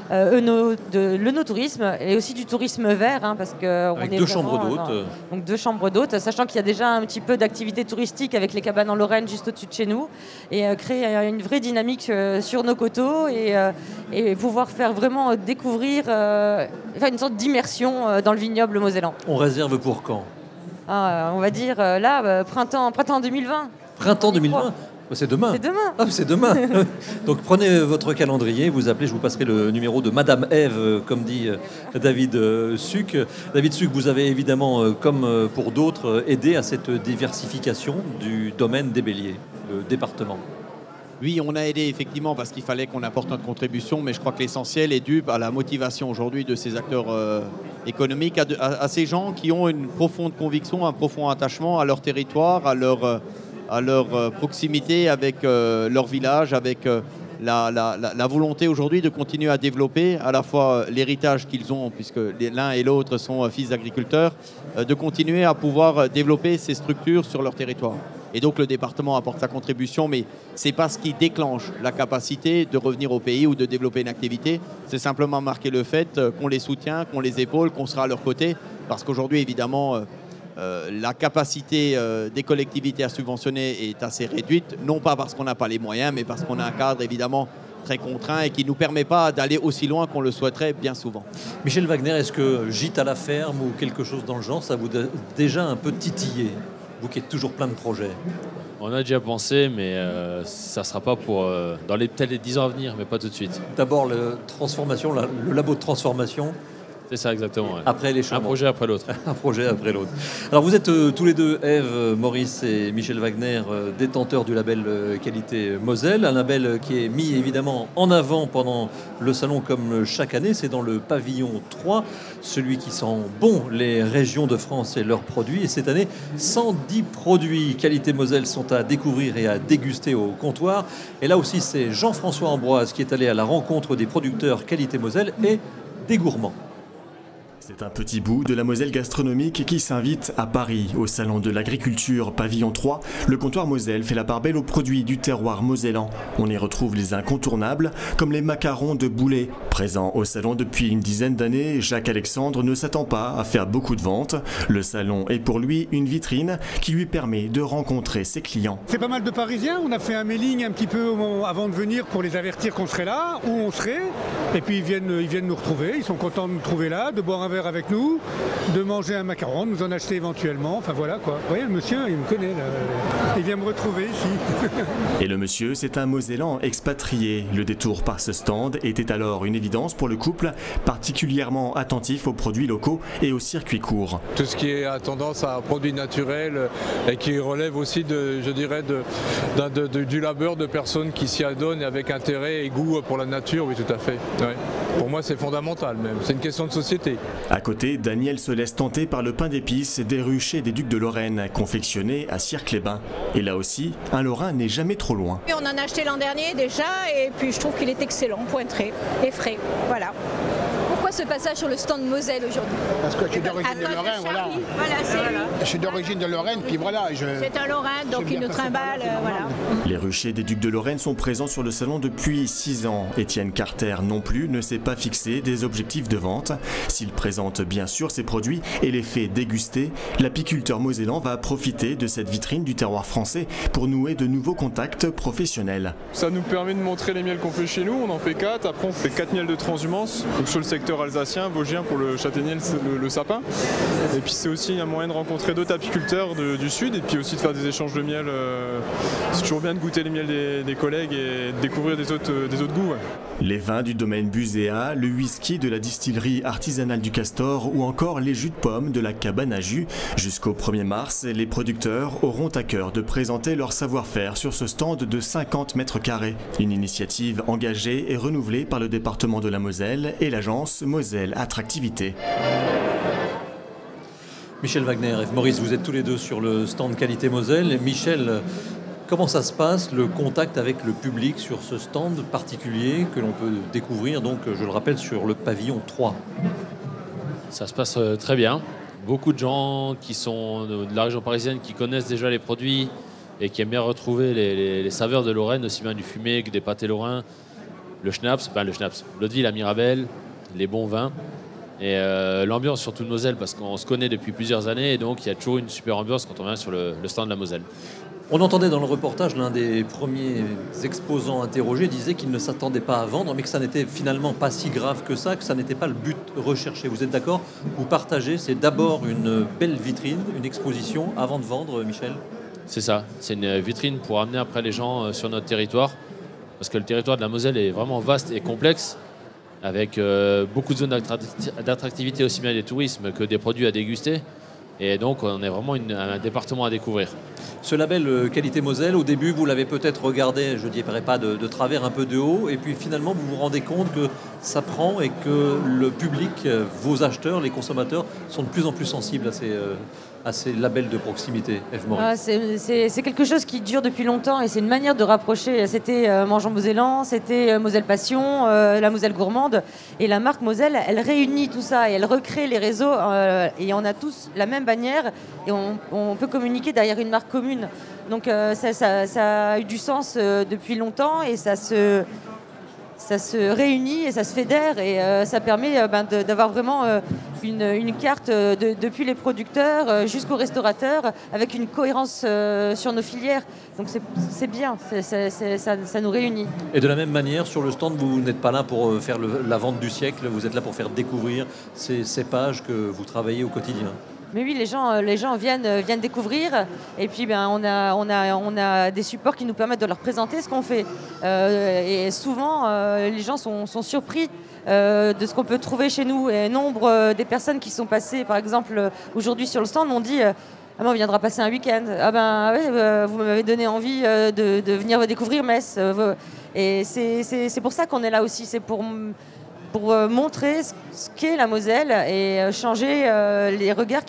l'œnotourisme et aussi du tourisme vert, hein, parce que avec 2 chambres d'hôtes. Donc 2 chambres d'hôtes, sachant qu'il y a déjà un petit peu d'activité touristique avec les cabanes en Lorraine juste au-dessus de chez nous, et créer une vraie dynamique sur nos coteaux et pouvoir faire vraiment découvrir une sorte d'immersion dans le vignoble mosellan. On réserve pour quand? On va dire là, printemps 2020. Printemps 2020? C'est demain. C'est demain. Ah, c'est demain. Donc prenez votre calendrier, vous appelez, je vous passerai le numéro de Madame Ève, comme dit David Suc. David Suc, vous avez évidemment, comme pour d'autres, aidé à cette diversification du domaine des Béliers, le département. Oui, on a aidé effectivement parce qu'il fallait qu'on apporte notre contribution, mais je crois que l'essentiel est dû à la motivation aujourd'hui de ces acteurs économiques, à ces gens qui ont une profonde conviction, un profond attachement à leur territoire, à leur proximité avec leur village, avec la volonté aujourd'hui de continuer à développer à la fois l'héritage qu'ils ont, puisque l'un et l'autre sont fils d'agriculteurs, de continuer à pouvoir développer ces structures sur leur territoire. Et donc le département apporte sa contribution, mais ce n'est pas ce qui déclenche la capacité de revenir au pays ou de développer une activité. C'est simplement marquer le fait qu'on les soutient, qu'on les épaule, qu'on sera à leur côté, parce qu'aujourd'hui, évidemment, la capacité des collectivités à subventionner est assez réduite, non pas parce qu'on n'a pas les moyens, mais parce qu'on a un cadre évidemment très contraint et qui ne nous permet pas d'aller aussi loin qu'on le souhaiterait bien souvent. Michel Wagner, est-ce que Gîte à la ferme ou quelque chose dans le genre, ça vous a déjà un peu titillé, vous qui êtes toujours plein de projets? On a déjà pensé, mais ça ne sera pas pour dans peut-être les 10 ans à venir, mais pas tout de suite. D'abord le labo de transformation. C'est ça, exactement. Ouais. Après les chambres. Un projet après l'autre. Un projet après l'autre. Alors vous êtes tous les deux, Ève, Maurice et Michel Wagner, détenteurs du label Qualité Moselle, un label qui est mis évidemment en avant pendant le salon comme chaque année. C'est dans le pavillon 3, celui qui sent bon les régions de France et leurs produits. Et cette année, 110 produits Qualité Moselle sont à découvrir et à déguster au comptoir. Et là aussi, c'est Jean-François Ambroise qui est allé à la rencontre des producteurs Qualité Moselle et des gourmands. C'est un petit bout de la Moselle gastronomique qui s'invite à Paris, au Salon de l'Agriculture, pavillon 3. Le comptoir Moselle fait la part belle aux produits du terroir mosellan. On y retrouve les incontournables, comme les macarons de Boulet. Présent au salon depuis une dizaine d'années, Jacques-Alexandre ne s'attend pas à faire beaucoup de ventes. Le salon est pour lui une vitrine qui lui permet de rencontrer ses clients. C'est pas mal de Parisiens, on a fait un mailing un petit peu avant de venir pour les avertir qu'on serait là, où on serait. Et puis ils viennent nous retrouver, ils sont contents de nous trouver là, de boire un verre avec nous, de manger un macaron, de nous en acheter éventuellement, enfin voilà quoi. Vous voyez, le monsieur, il me connaît là. Il vient me retrouver ici. Et le monsieur, c'est un Mosellan expatrié. Le détour par ce stand était alors une évidence pour le couple, particulièrement attentif aux produits locaux et aux circuits courts. Tout ce qui a tendance à produits naturels et qui relève aussi du labeur de personnes qui s'y adonnent avec intérêt et goût pour la nature, oui tout à fait. Ouais. Pour moi c'est fondamental même, c'est une question de société. À côté, Daniel se laisse tenter par le pain d'épices des ruchers des Ducs de Lorraine, confectionné à Cirque-les-Bains. Et là aussi, un Lorrain n'est jamais trop loin. On en a acheté l'an dernier déjà et puis je trouve qu'il est excellent, pointré et frais. Voilà. Pourquoi ce passage sur le stand Moselle aujourd'hui? Parce que je suis d'origine de Lorraine, voilà. Je suis d'origine de Lorraine, puis voilà. C'est un Lorrain, donc il nous trimballe, voilà. Les ruchers des Ducs de Lorraine sont présents sur le salon depuis 6 ans. Étienne Carter non plus ne s'est pas fixé des objectifs de vente. S'il présente bien sûr ses produits et les fait déguster, l'apiculteur mosellan va profiter de cette vitrine du terroir français pour nouer de nouveaux contacts professionnels. Ça nous permet de montrer les miels qu'on fait chez nous, on en fait 4, après on fait 4 miels de transhumance. Donc sur le secteur apiculteurs alsaciens, vosgiens pour le châtaignier, le sapin. Et puis c'est aussi un moyen de rencontrer d'autres apiculteurs du sud et puis aussi de faire des échanges de miel. C'est toujours bien de goûter les miels des collègues et de découvrir des autres goûts. Ouais. Les vins du domaine Buséa, le whisky de la distillerie artisanale du Castor ou encore les jus de pommes de la cabane à jus. Jusqu'au 1er mars, les producteurs auront à cœur de présenter leur savoir-faire sur ce stand de 50 mètres carrés. Une initiative engagée et renouvelée par le département de la Moselle et l'agence Moselle Attractivité. Michel Wagner et Maurice, vous êtes tous les deux sur le stand Qualité Moselle. Michel, comment ça se passe, le contact avec le public sur ce stand particulier que l'on peut découvrir, donc, je le rappelle, sur le pavillon 3? Ça se passe très bien. Beaucoup de gens qui sont de la région parisienne qui connaissent déjà les produits et qui aiment bien retrouver les saveurs de Lorraine, aussi bien du fumé que des pâtés lorrains, le schnapps, l'eau de vie, la Mirabelle, les bons vins. Et l'ambiance surtout de Moselle, parce qu'on se connaît depuis plusieurs années, et donc il y a toujours une super ambiance quand on vient sur le stand de la Moselle. On entendait dans le reportage, l'un des premiers exposants interrogés disait qu'il ne s'attendait pas à vendre, mais que ça n'était finalement pas si grave que ça n'était pas le but recherché. Vous êtes d'accord? Vous partagez, c'est d'abord une belle vitrine, une exposition, avant de vendre, Michel? C'est ça, c'est une vitrine pour amener après les gens sur notre territoire, parce que le territoire de la Moselle est vraiment vaste et complexe, avec beaucoup de zones d'attractivité, aussi bien des tourismes que des produits à déguster. Et donc, on est vraiment un département à découvrir. Ce label Qualité Moselle, au début, vous l'avez peut-être regardé, je ne dirais pas de travers, un peu de haut, et puis finalement, vous vous rendez compte que ça prend et que le public, vos acheteurs, les consommateurs, sont de plus en plus sensibles à ces labels de proximité. Ève Maurice. C'est quelque chose qui dure depuis longtemps et c'est une manière de rapprocher. C'était Mangeons Mosellan, c'était Moselle Passion, la Moselle Gourmande. Et la marque Moselle, elle réunit tout ça et elle recrée les réseaux. Et on a tous la même bannière et on peut communiquer derrière une marque commune. Donc ça a eu du sens depuis longtemps et ça se réunit et ça se fédère et ça permet d'avoir vraiment une carte depuis les producteurs jusqu'aux restaurateurs avec une cohérence sur nos filières. Donc c'est bien, ça nous réunit. Et de la même manière, sur le stand, vous n'êtes pas là pour faire la vente du siècle, vous êtes là pour faire découvrir ces cépages que vous travaillez au quotidien. Mais oui, les gens viennent découvrir et puis on a des supports qui nous permettent de leur présenter ce qu'on fait. Et souvent, les gens sont surpris de ce qu'on peut trouver chez nous. Et nombre des personnes qui sont passées, par exemple, aujourd'hui sur le stand, m'ont dit on viendra passer un week-end. Vous m'avez donné envie de venir découvrir Metz. Et c'est pour ça qu'on est là aussi. C'est pour montrer ce qu'est la Moselle et changer les regards,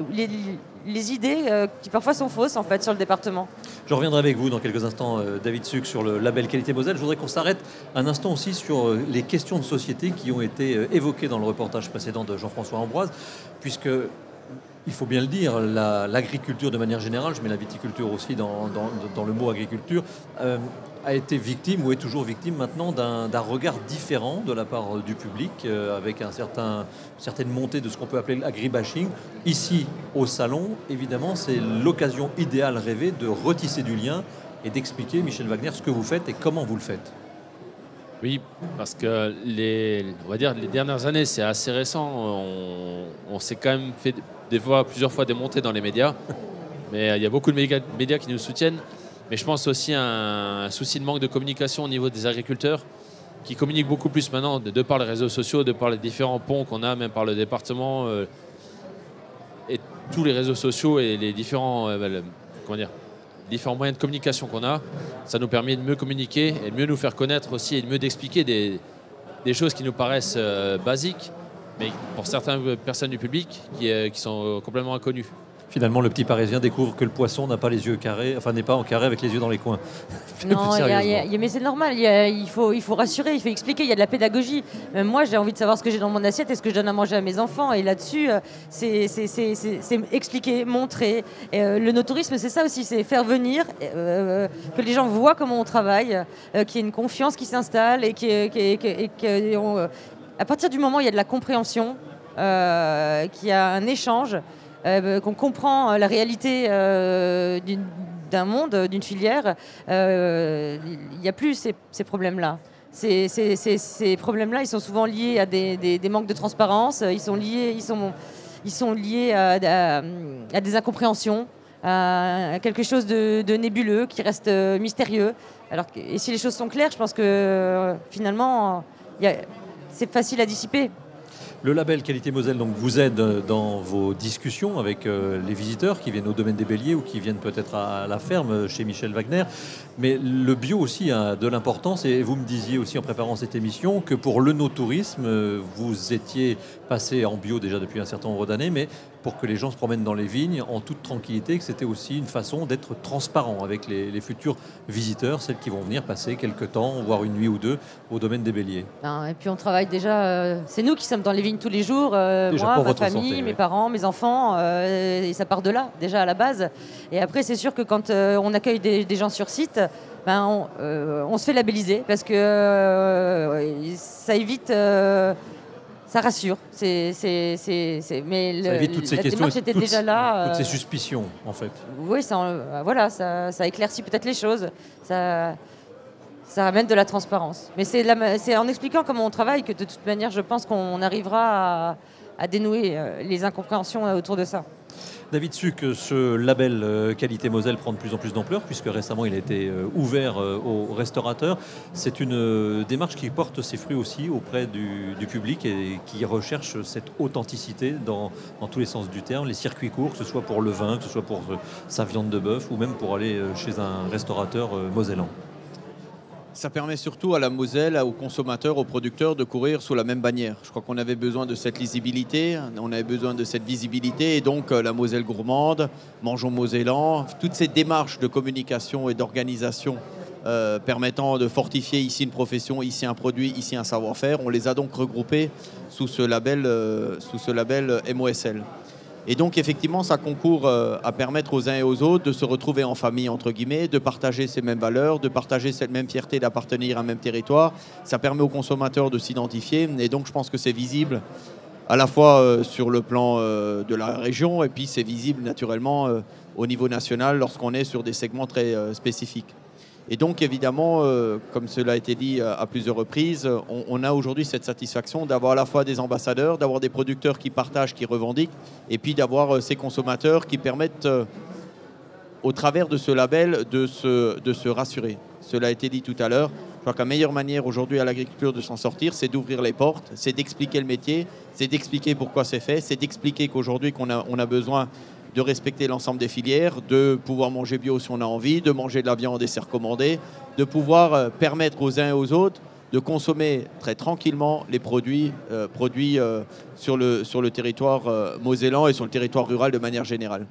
les idées qui parfois sont fausses en fait sur le département. Je reviendrai avec vous dans quelques instants, David Suc, sur le label Qualité Moselle. Je voudrais qu'on s'arrête un instant aussi sur les questions de société qui ont été évoquées dans le reportage précédent de Jean-François Ambroise, puisque il faut bien le dire, l'agriculture de manière générale, je mets la viticulture aussi dans le mot agriculture, a été victime ou est toujours victime maintenant d'un regard différent de la part du public, avec une certaine montée de ce qu'on peut appeler l'agribashing. Ici, au salon, évidemment, c'est l'occasion idéale rêvée de retisser du lien et d'expliquer, Michel Wagner, ce que vous faites et comment vous le faites. Oui, parce que on va dire les dernières années, c'est assez récent. On s'est quand même fait plusieurs fois démonter dans les médias, mais il y a beaucoup de médias qui nous soutiennent. Mais je pense aussi à un souci de manque de communication au niveau des agriculteurs qui communiquent beaucoup plus maintenant de par les réseaux sociaux, de par les différents ponts qu'on a, même par le département et tous les réseaux sociaux et les différents moyens de communication qu'on a. Ça nous permet de mieux communiquer et de mieux nous faire connaître aussi et de mieux d'expliquer des choses qui nous paraissent basiques, mais pour certaines personnes du public qui sont complètement inconnues. Finalement, le petit Parisien découvre que le poisson n'a pas les yeux carrés, enfin n'est pas en carré avec les yeux dans les coins. Non, mais c'est normal, il faut rassurer, il faut expliquer, il y a de la pédagogie. Même moi, j'ai envie de savoir ce que j'ai dans mon assiette et ce que je donne à manger à mes enfants. Et là-dessus, c'est expliquer, montrer. Et, le no-tourisme, c'est ça aussi, c'est faire venir, que les gens voient comment on travaille, qu'il y ait une confiance qui s'installe et à partir du moment où il y a de la compréhension, qu'il y a un échange, qu'on comprend la réalité d'un monde, d'une filière, il n'y a plus ces problèmes-là. ces problèmes-là, ils sont souvent liés à des manques de transparence, ils sont liés à des incompréhensions, à quelque chose de nébuleux qui reste mystérieux. Et si les choses sont claires, je pense que finalement, c'est facile à dissiper. Le label Qualité Moselle donc, vous aide dans vos discussions avec les visiteurs qui viennent au domaine des Béliers ou qui viennent peut-être à la ferme chez Michel Wagner. Mais le bio aussi a de l'importance. Et vous me disiez aussi en préparant cette émission que pour l'œnotourisme, vous étiez passé en bio déjà depuis un certain nombre d'années, mais pour que les gens se promènent dans les vignes en toute tranquillité, que c'était aussi une façon d'être transparent avec les futurs visiteurs, celles qui vont venir passer quelques temps, voire une nuit ou deux, au domaine des Béliers. Et puis on travaille déjà, c'est nous qui sommes dans les vignes tous les jours, moi, ma famille, mes parents, mes enfants, et ça part de là, déjà à la base. Et après, c'est sûr que quand on accueille des gens sur site, on se fait labelliser parce que ça évite... ça rassure. Mais ça évite toutes ces la questions, démarche était déjà là. Toutes ces suspicions, en fait. Oui, ça éclaircit peut-être les choses. Ça ramène de la transparence. Mais c'est en expliquant comment on travaille que de toute manière, je pense qu'on arrivera à dénouer les incompréhensions autour de ça. David Suc, ce label Qualité Moselle prend de plus en plus d'ampleur puisque récemment il a été ouvert aux restaurateurs. C'est une démarche qui porte ses fruits aussi auprès du public et qui recherche cette authenticité dans tous les sens du terme, les circuits courts, que ce soit pour le vin, que ce soit pour sa viande de bœuf ou même pour aller chez un restaurateur mosellan. Ça permet surtout à la Moselle, aux consommateurs, aux producteurs de courir sous la même bannière. Je crois qu'on avait besoin de cette lisibilité, on avait besoin de cette visibilité et donc la Moselle gourmande, Mangeons Mosellan, toutes ces démarches de communication et d'organisation permettant de fortifier ici une profession, ici un produit, ici un savoir-faire, on les a donc regroupés sous ce label MOSL. Et donc effectivement, ça concourt à permettre aux uns et aux autres de se retrouver en famille, entre guillemets, de partager ces mêmes valeurs, de partager cette même fierté d'appartenir à un même territoire. Ça permet aux consommateurs de s'identifier. Et donc je pense que c'est visible à la fois sur le plan de la région et puis c'est visible naturellement au niveau national lorsqu'on est sur des segments très spécifiques. Et donc évidemment, comme cela a été dit à plusieurs reprises, on a aujourd'hui cette satisfaction d'avoir à la fois des ambassadeurs, d'avoir des producteurs qui partagent, qui revendiquent, et puis d'avoir ces consommateurs qui permettent, au travers de ce label, de se rassurer. Cela a été dit tout à l'heure. Je crois que la meilleure manière aujourd'hui à l'agriculture de s'en sortir, c'est d'ouvrir les portes, c'est d'expliquer le métier, c'est d'expliquer pourquoi c'est fait, c'est d'expliquer qu'aujourd'hui on a besoin de respecter l'ensemble des filières, de pouvoir manger bio si on a envie, de manger de la viande et c'est recommandé, de pouvoir permettre aux uns et aux autres de consommer très tranquillement les produits sur le territoire mosellan et sur le territoire rural de manière générale.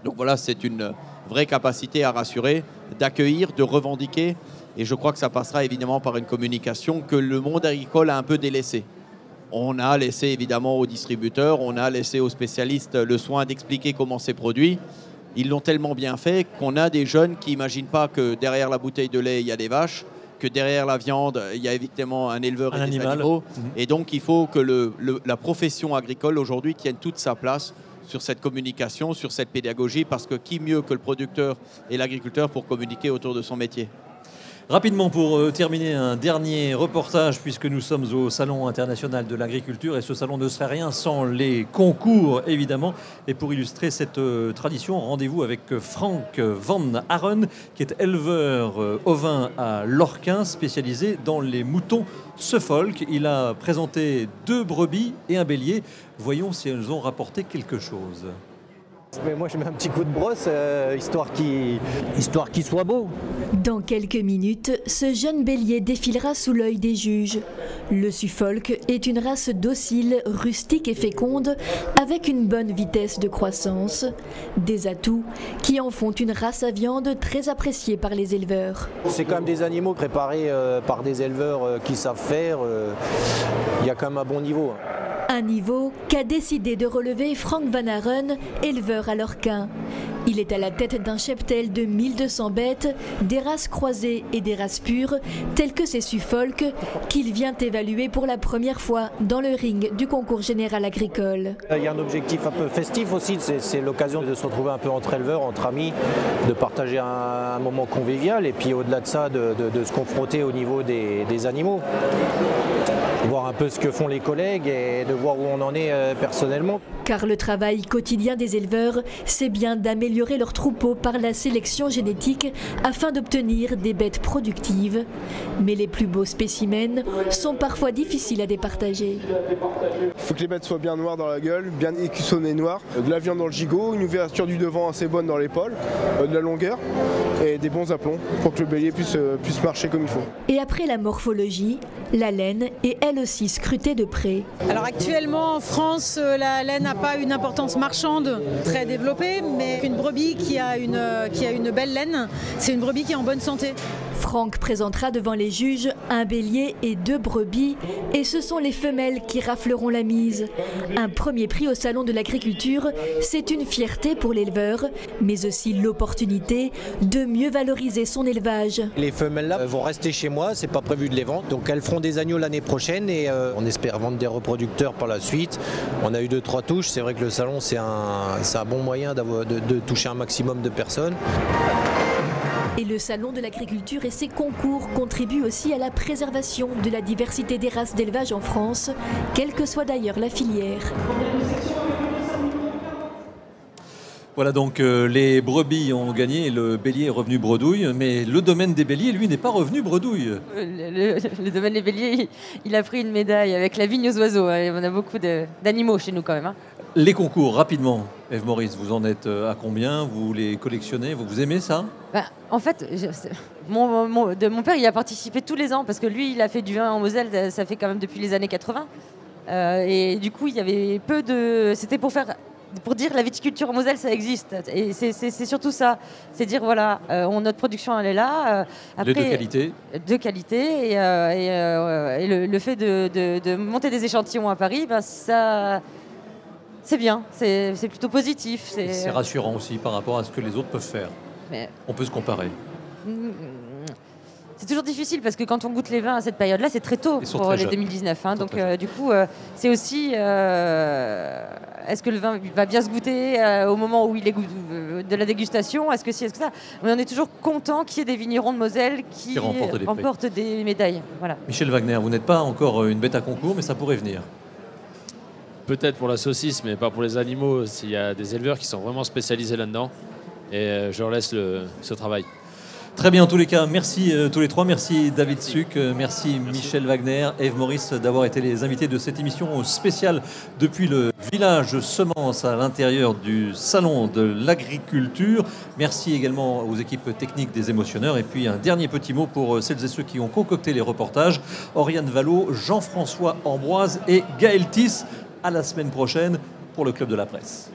Donc voilà, c'est une vraie capacité à rassurer, d'accueillir, de revendiquer et je crois que ça passera évidemment par une communication que le monde agricole a un peu délaissée. On a laissé évidemment aux distributeurs, on a laissé aux spécialistes le soin d'expliquer comment c'est produit. Ils l'ont tellement bien fait qu'on a des jeunes qui n'imaginent pas que derrière la bouteille de lait, il y a des vaches, que derrière la viande, il y a évidemment un éleveur et des animaux. Et donc il faut que la profession agricole aujourd'hui tienne toute sa place sur cette communication, sur cette pédagogie, parce que qui mieux que le producteur et l'agriculteur pour communiquer autour de son métier. Rapidement, pour terminer, un dernier reportage, puisque nous sommes au Salon international de l'agriculture, et ce salon ne serait rien sans les concours, évidemment. Et pour illustrer cette tradition, rendez-vous avec Frank Van Haren, qui est éleveur ovin à Lorquin, spécialisé dans les moutons Suffolk. Il a présenté 2 brebis et un bélier. Voyons si elles ont rapporté quelque chose. Mais moi je mets un petit coup de brosse, histoire qu'il soit beau. Dans quelques minutes, ce jeune bélier défilera sous l'œil des juges. Le Suffolk est une race docile, rustique et féconde, avec une bonne vitesse de croissance. Des atouts qui en font une race à viande très appréciée par les éleveurs. C'est quand même des animaux préparés par des éleveurs qui savent faire. Il y a quand même un bon niveau. Un niveau qu'a décidé de relever Frank Van Aren, éleveur à Lorquin. Il est à la tête d'un cheptel de 1200 bêtes, des races croisées et des races pures, telles que ces Suffolk, qu'il vient évaluer pour la première fois dans le ring du concours général agricole. Il y a un objectif un peu festif aussi, c'est l'occasion de se retrouver un peu entre éleveurs, entre amis, de partager un moment convivial et puis au-delà de ça, de se confronter au niveau des animaux. Voir un peu ce que font les collègues et de voir où on en est personnellement. Car le travail quotidien des éleveurs, c'est bien d'améliorer leurs troupeaux par la sélection génétique afin d'obtenir des bêtes productives. Mais les plus beaux spécimens sont parfois difficiles à départager. Il faut que les bêtes soient bien noires dans la gueule, bien écussonnées noires, de la viande dans le gigot, une ouverture du devant assez bonne dans l'épaule, de la longueur et des bons aplombs pour que le bélier puisse marcher comme il faut. Et après la morphologie, la laine est elle aussi scrutée de près. Alors actuellement en France, la laine n'a pas une importance marchande très développée, mais une brebis qui a une belle laine, c'est une brebis qui est en bonne santé. Franck présentera devant les juges un bélier et 2 brebis, et ce sont les femelles qui rafleront la mise. Un premier prix au Salon de l'Agriculture, c'est une fierté pour l'éleveur, mais aussi l'opportunité de mieux valoriser son élevage. Les femelles là vont rester chez moi, c'est pas prévu de les vendre, donc elles feront des agneaux l'année prochaine et on espère vendre des reproducteurs par la suite. On a eu 2-3 touches, c'est vrai que le salon c'est un bon moyen de toucher un maximum de personnes. Et le Salon de l'Agriculture et ses concours contribuent aussi à la préservation de la diversité des races d'élevage en France, quelle que soit d'ailleurs la filière. Voilà donc les brebis ont gagné et le bélier est revenu bredouille, mais le domaine des béliers, lui, n'est pas revenu bredouille. Le domaine des béliers, il a pris une médaille avec la vigne aux oiseaux. On a beaucoup d'animaux chez nous quand même. Les concours, rapidement. Ève Maurice, vous en êtes à combien? Vous les collectionnez? Vous aimez ça? En fait, mon père y a participé tous les ans parce que lui, il a fait du vin en Moselle, ça fait quand même depuis les années 80. Et du coup, il y avait peu de... C'était pour dire la viticulture en Moselle, ça existe. Et c'est surtout ça. C'est dire, voilà, notre production, elle est là. Après, de qualité. De qualité. Et le fait de monter des échantillons à Paris, ça... C'est bien, c'est plutôt positif. C'est rassurant aussi par rapport à ce que les autres peuvent faire. On peut se comparer. C'est toujours difficile parce que quand on goûte les vins à cette période-là, c'est très tôt pour les 2019. Donc du coup, c'est aussi est-ce que le vin va bien se goûter au moment où il est de la dégustation? Est-ce que si, est-ce que ça? Mais on est toujours content qu'il y ait des vignerons de Moselle qui remportent des médailles. Voilà. Michel Wagner, vous n'êtes pas encore une bête à concours, mais ça pourrait venir. Peut-être pour la saucisse, mais pas pour les animaux. Il y a des éleveurs qui sont vraiment spécialisés là-dedans. Et je leur laisse ce travail. Très bien, en tous les cas, merci tous les trois. Merci David Suc, merci Michel Wagner, Ève Maurice d'avoir été les invités de cette émission spéciale depuis le village Semences à l'intérieur du Salon de l'Agriculture. Merci également aux équipes techniques des émotionneurs. Et puis un dernier petit mot pour celles et ceux qui ont concocté les reportages. Oriane Vallot, Jean-François Ambroise et Gaël Tisse. À la semaine prochaine pour le Club de la Presse.